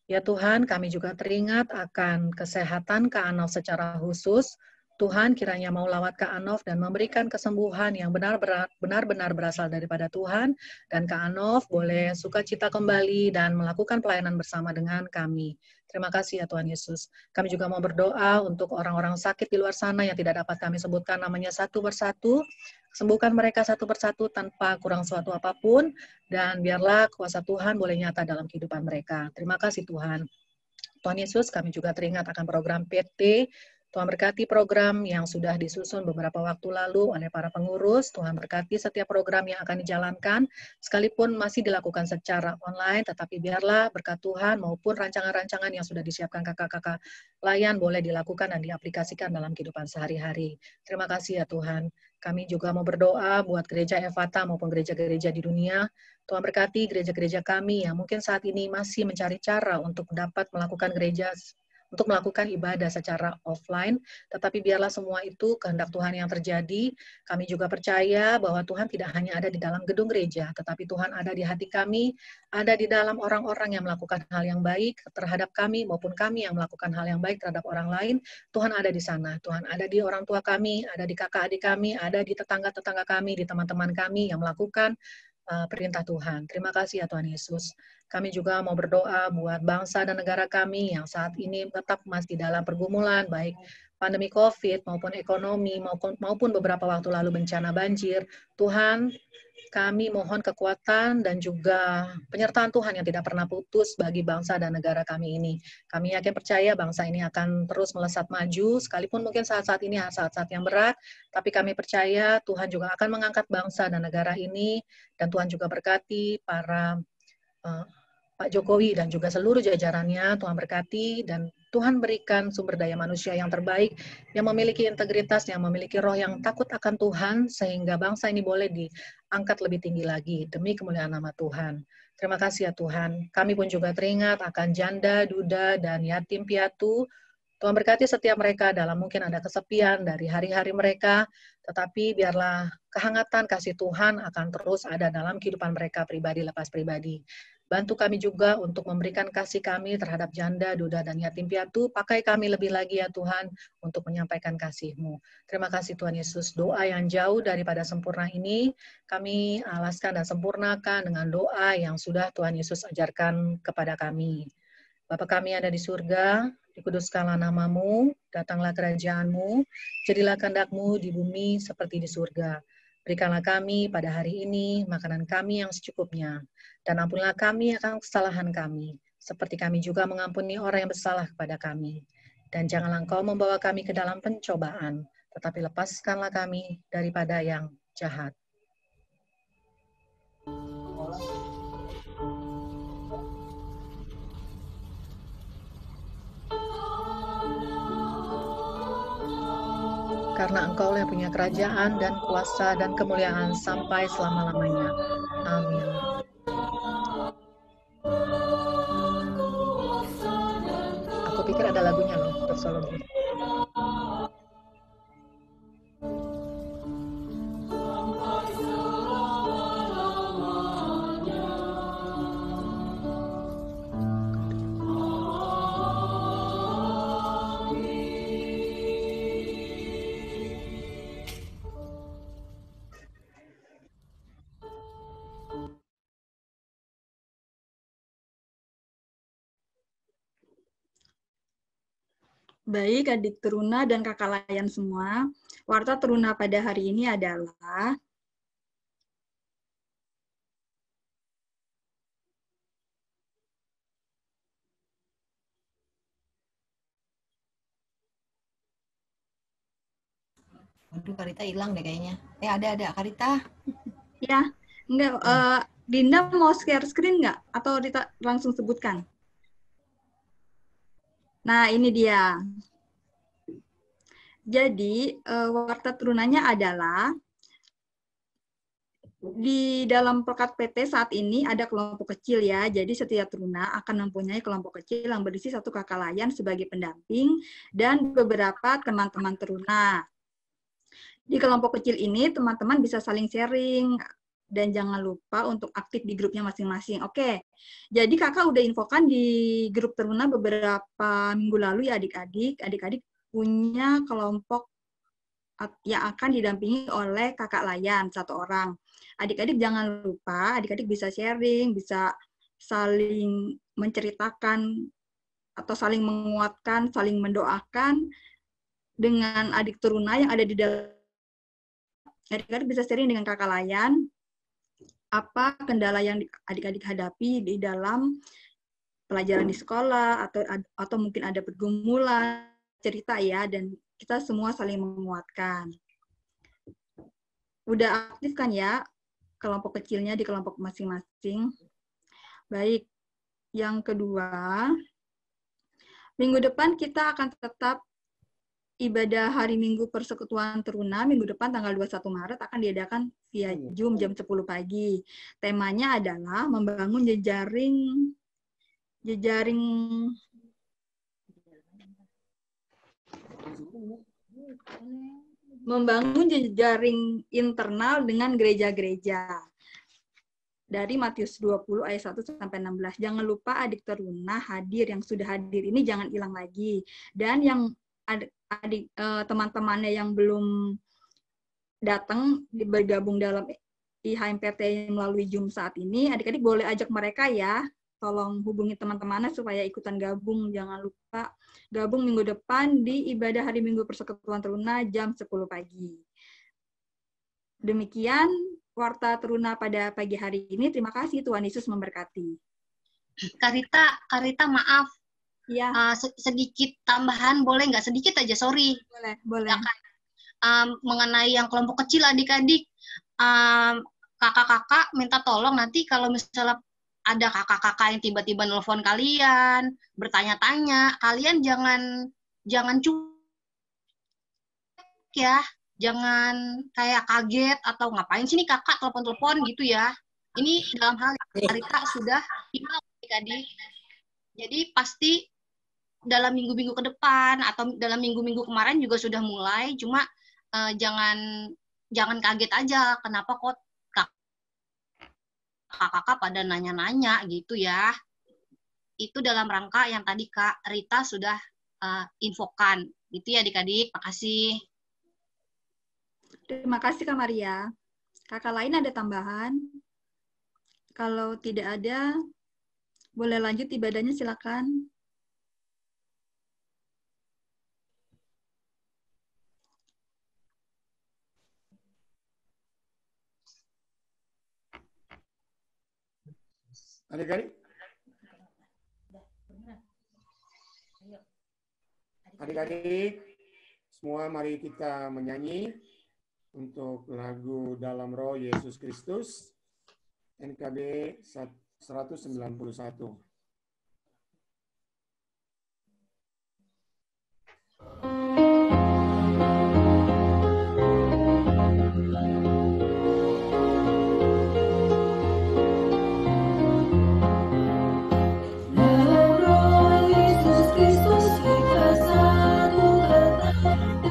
Ya Tuhan, kami juga teringat akan kesehatan Kak Anof secara khusus. Tuhan kiranya mau lawat Kak Anof dan memberikan kesembuhan yang benar-benar berasal daripada Tuhan. Dan Kak Anof boleh sukacita kembali dan melakukan pelayanan bersama dengan kami. Terima kasih ya Tuhan Yesus. Kami juga mau berdoa untuk orang-orang sakit di luar sana yang tidak dapat kami sebutkan namanya satu persatu. Sembuhkan mereka satu persatu tanpa kurang suatu apapun. Dan biarlah kuasa Tuhan boleh nyata dalam kehidupan mereka. Terima kasih Tuhan. Tuhan Yesus, kami juga teringat akan program PT. Tuhan berkati program yang sudah disusun beberapa waktu lalu oleh para pengurus. Tuhan berkati setiap program yang akan dijalankan, sekalipun masih dilakukan secara online, tetapi biarlah berkat Tuhan maupun rancangan-rancangan yang sudah disiapkan kakak-kakak layan boleh dilakukan dan diaplikasikan dalam kehidupan sehari-hari. Terima kasih ya Tuhan. Kami juga mau berdoa buat gereja Efata maupun gereja-gereja di dunia. Tuhan berkati gereja-gereja kami yang mungkin saat ini masih mencari cara untuk dapat melakukan untuk melakukan ibadah secara offline, tetapi biarlah semua itu kehendak Tuhan yang terjadi. Kami juga percaya bahwa Tuhan tidak hanya ada di dalam gedung gereja, tetapi Tuhan ada di hati kami, ada di dalam orang-orang yang melakukan hal yang baik terhadap kami, maupun kami yang melakukan hal yang baik terhadap orang lain. Tuhan ada di sana, Tuhan ada di orang tua kami, ada di kakak adik kami, ada di tetangga-tetangga kami, di teman-teman kami yang melakukan perintah Tuhan. Terima kasih ya Tuhan Yesus. Kami juga mau berdoa buat bangsa dan negara kami yang saat ini tetap masih dalam pergumulan, baik pandemi COVID maupun ekonomi maupun beberapa waktu lalu bencana banjir. Tuhan, kami mohon kekuatan dan juga penyertaan Tuhan yang tidak pernah putus bagi bangsa dan negara kami ini. Kami yakin percaya bangsa ini akan terus melesat maju, sekalipun mungkin saat-saat ini saat-saat yang berat, tapi kami percaya Tuhan juga akan mengangkat bangsa dan negara ini, dan Tuhan juga berkati para Pak Jokowi dan juga seluruh jajarannya. Tuhan berkati dan Tuhan berikan sumber daya manusia yang terbaik, yang memiliki integritas, yang memiliki roh yang takut akan Tuhan, sehingga bangsa ini boleh diangkat lebih tinggi lagi demi kemuliaan nama Tuhan. Terima kasih ya Tuhan. Kami pun juga teringat akan janda, duda, dan yatim piatu. Tuhan berkati setiap mereka dalam mungkin ada kesepian dari hari-hari mereka, tetapi biarlah kehangatan kasih Tuhan akan terus ada dalam kehidupan mereka pribadi lepas pribadi. Bantu kami juga untuk memberikan kasih kami terhadap janda, duda, dan yatim piatu. Pakai kami lebih lagi ya Tuhan untuk menyampaikan kasih-Mu. Terima kasih Tuhan Yesus. Doa yang jauh daripada sempurna ini, kami alaskan dan sempurnakan dengan doa yang sudah Tuhan Yesus ajarkan kepada kami. Bapa kami ada di surga, dikuduskanlah nama-Mu, datanglah kerajaan-Mu, jadilah kehendak-Mu di bumi seperti di surga. Berikanlah kami pada hari ini makanan kami yang secukupnya, dan ampunilah kami akan kesalahan kami, seperti kami juga mengampuni orang yang bersalah kepada kami. Dan janganlah Engkau membawa kami ke dalam pencobaan, tetapi lepaskanlah kami daripada yang jahat. Karena Engkau yang punya kerajaan dan kuasa dan kemuliaan sampai selama-lamanya. Amin. Aku pikir ada lagunya loh, doksologi. Baik, adik teruna dan kakak layan semua. Warta teruna pada hari ini adalah Aduh, Karita hilang deh kayaknya. Ada Karita. ya, enggak. Dinda mau share screen nggak? Atau Rita langsung sebutkan? Nah, ini dia. Jadi, warta terunanya adalah di dalam Pekat PT saat ini ada kelompok kecil ya. Jadi setiap teruna akan mempunyai kelompok kecil yang berisi satu kakak layan sebagai pendamping dan beberapa teman-teman teruna. Di kelompok kecil ini teman-teman bisa saling sharing dan jangan lupa untuk aktif di grupnya masing-masing. Oke, jadi kakak udah infokan di grup teruna beberapa minggu lalu ya adik-adik. Adik-adik punya kelompok yang akan didampingi oleh kakak layan satu orang. Adik-adik jangan lupa, adik-adik bisa sharing, bisa saling menceritakan atau saling menguatkan, saling mendoakan dengan adik teruna yang ada di dalam. Adik-adik bisa sharing dengan kakak layan apa kendala yang adik-adik hadapi di dalam pelajaran di sekolah atau mungkin ada pergumulan, cerita ya, dan kita semua saling menguatkan. Udah aktif kan ya kelompok kecilnya di kelompok masing-masing? Baik, yang kedua, minggu depan kita akan tetap ibadah hari Minggu Persekutuan Teruna. Minggu depan tanggal 21 Maret akan diadakan via Zoom jam 10 pagi. Temanya adalah membangun jejaring internal dengan gereja-gereja. Dari Matius 20 ayat 1 sampai 16. Jangan lupa adik teruna hadir, yang sudah hadir ini jangan hilang lagi. Dan yang adik teman-temannya yang belum datang bergabung dalam IHMPT melalui Zoom saat ini, adik-adik boleh ajak mereka ya. Tolong hubungi teman-temannya supaya ikutan gabung. Jangan lupa gabung minggu depan di ibadah hari Minggu Persekutuan Teruna jam 10 pagi. Demikian Warta Teruna pada pagi hari ini. Terima kasih, Tuhan Yesus memberkati. Karita maaf. Ya. Sedikit tambahan, boleh nggak? Sedikit aja, sorry. Boleh. Mengenai yang kelompok kecil adik-adik, kakak-kakak minta tolong nanti kalau misalnya ada kakak-kakak yang tiba-tiba nelfon kalian, bertanya-tanya, kalian jangan cuek ya. Jangan kayak kaget atau ngapain sih nih kakak telepon-telepon gitu ya. Ini dalam hal yang Karita sudah himbau adik-adik. Jadi pasti dalam minggu-minggu ke depan atau dalam minggu-minggu kemarin juga sudah mulai, cuma jangan kaget aja kenapa kok kakak-kakak pada nanya-nanya gitu ya. Itu dalam rangka yang tadi Kak Rita sudah infokan. Gitu ya adik-adik, makasih. Terima kasih Kak Maria. Kakak lain ada tambahan? Kalau tidak ada, boleh lanjut ibadahnya, silakan. Adik-adik? Adik-adik, semua mari kita menyanyi untuk lagu Dalam Roh Yesus Kristus, NKB 191. Dalam Roh Yesus Kristus kita satukan,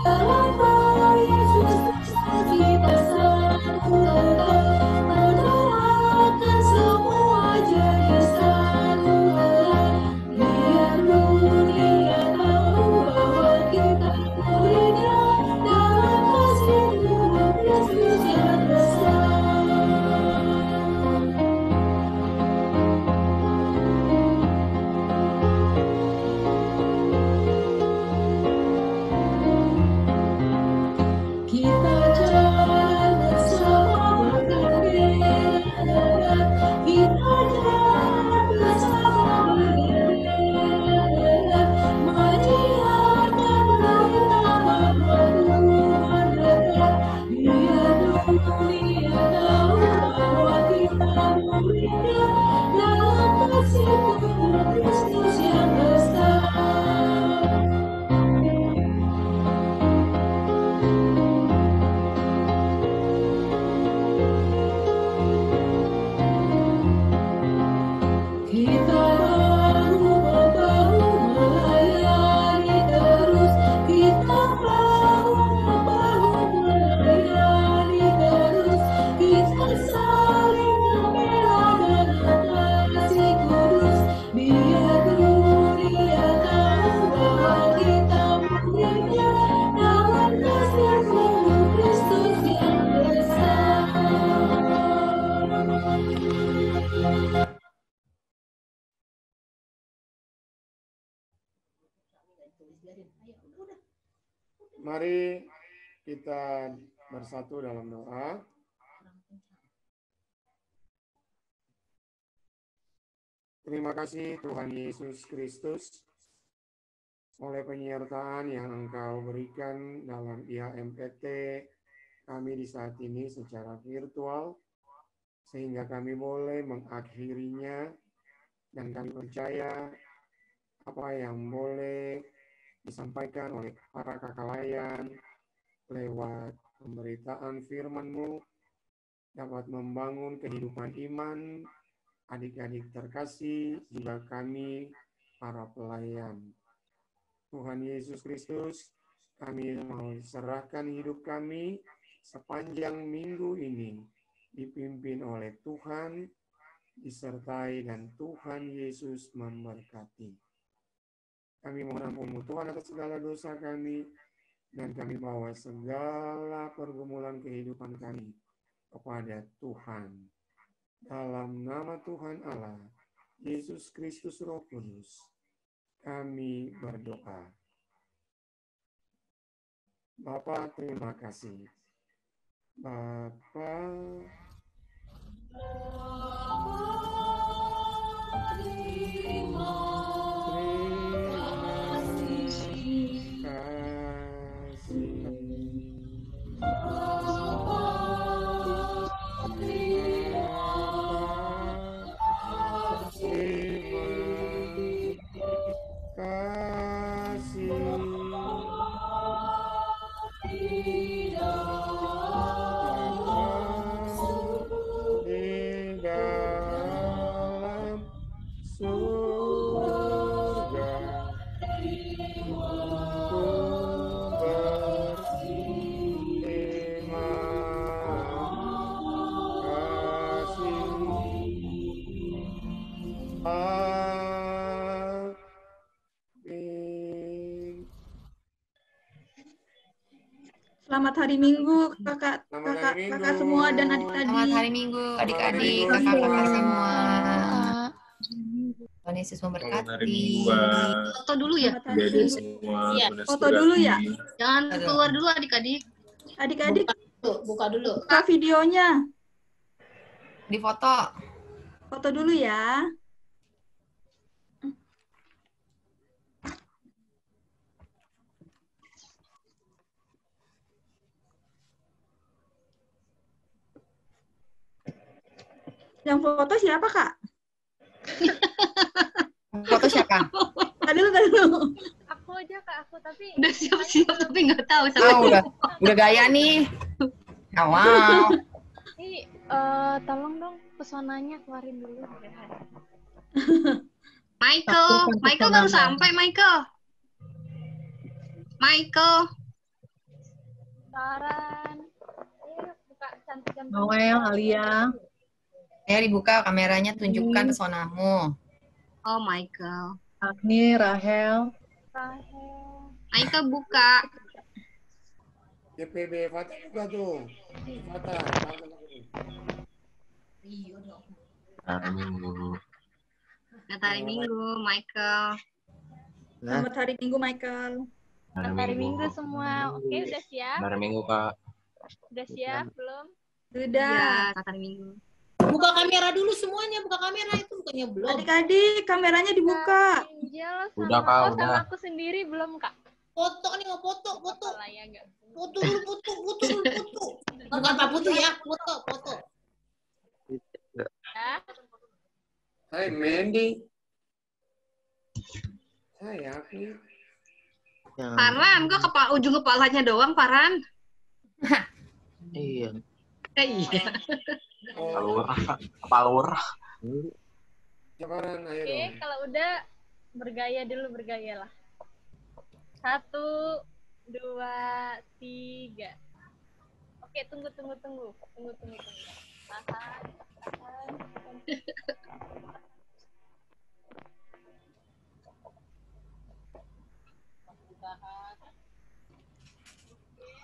dalam Roh Yesus Kristus kita satukan, mendoakan semua jadi satukan. Biar dunia tahu bahwa kita muridnya dalam kasih Tuhan Kristus yang besar. Kita jalan bersama berbeda, kita jalan bersama berbeda, menyiarkan nama Tuhan dekat, biar dunia tahu bahwa kita muridnya dalam kasih Tuhan Kristus yang besar. Kita bahu-membahu melayani terus, kita bahu-membahu melayani terus, kita saling membela dengan kasih kudus, biar dunia tahu bahwa kita muridnya dalam kasih Tuhan Kristus yang besar. Mari kita bersatu dalam doa. Terima kasih Tuhan Yesus Kristus oleh penyertaan yang Engkau berikan dalam IHMPT kami di saat ini secara virtual, sehingga kami boleh mengakhirinya, dan kami percaya apa yang boleh disampaikan oleh para kakak layan lewat pemberitaan firman-Mu dapat membangun kehidupan iman adik-adik terkasih, juga kami para pelayan. Tuhan Yesus Kristus, kami mau serahkan hidup kami sepanjang minggu ini dipimpin oleh Tuhan, disertai, dan Tuhan Yesus memberkati. Kami mohon ampun Tuhan atas segala dosa kami, dan kami bawa segala pergumulan kehidupan kami kepada Tuhan. Dalam nama Tuhan Allah, Yesus Kristus Roh Kudus, kami berdoa. Bapa, terima kasih. Bapa, Selamat hari Minggu, kakak semua dan adik-adik. Selamat hari Minggu, adik-adik, kakak-kakak semua. Tuhan Yesus memberkati. Foto dulu ya. Foto dulu ya. Jangan keluar dulu adik-adik. Adik-adik. Buka dulu. Buka videonya. Di foto. Foto dulu ya. Yang foto siapa, Kak? Foto siapa? Tadi dulu. Aku aja Kak, aku tapi Udah siap-siap tapi nggak tahu Oh, siapa. udah gaya nih. Oh, wow. ini tolong dong pesonanya keluarin dulu. Michael baru sampai, Michael. Saran. Buka cantik-cantik. Noel, Alia. Ya, dibuka kameranya, tunjukkan pesonamu. Oh, Michael. Agni, Rahel. Michael buka. YPB Fatah juga tuh. Fatah. Hari Minggu. Selamat hari Minggu, Michael. Selamat hari Minggu, Michael. Hari Minggu semua. Oke, udah siap? Hari Minggu, Kak. Udah siap belum? Sudah. Iya, selamat hari Minggu. Buka kamera dulu semuanya, buka kamera itu bukannya belum. Adik-adik, kameranya dibuka. Angel sama, Udah, Kak, udah. sama aku sendiri belum, Kak? Foto nih, foto. Foto lah ya, enggak. Foto dulu, foto. Bukan Pak Putu ya, foto. Ya. Hai Mandy. Saya Aki. Farhan, kok ujung kepalanya doang, Farhan? Iya. Iya. Kepala lurah. Farhan, ayo Oke, dong. kalau udah bergaya dulu, bergaya lah. 1, 2, 3. Oke, tunggu. Tahan. Tahan.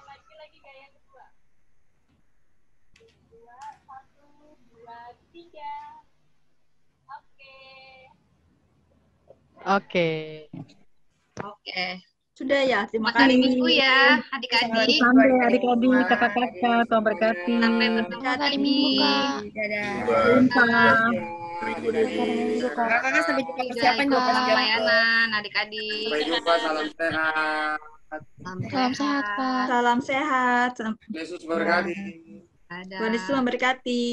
Oke, lagi gaya kedua. 2, 1, 2, 3. Oke. Sudah ya, terima Selamat hari kasih. Minggu ya, adik-adik. Sampai adik-adik, kakak-kakak, Tuhan berkati. Sampai bertemu Selamat hari Minggu, Kak. Dadah. Jumpa. Kakak sampai jumpa persiapan Jaga juga pelayanan, adik-adik. Sampai jumpa, salam sehat. Salam sehat, Kak. Salam sehat. Yesus berkati. Dadah. Tuhan Yesus memberkati.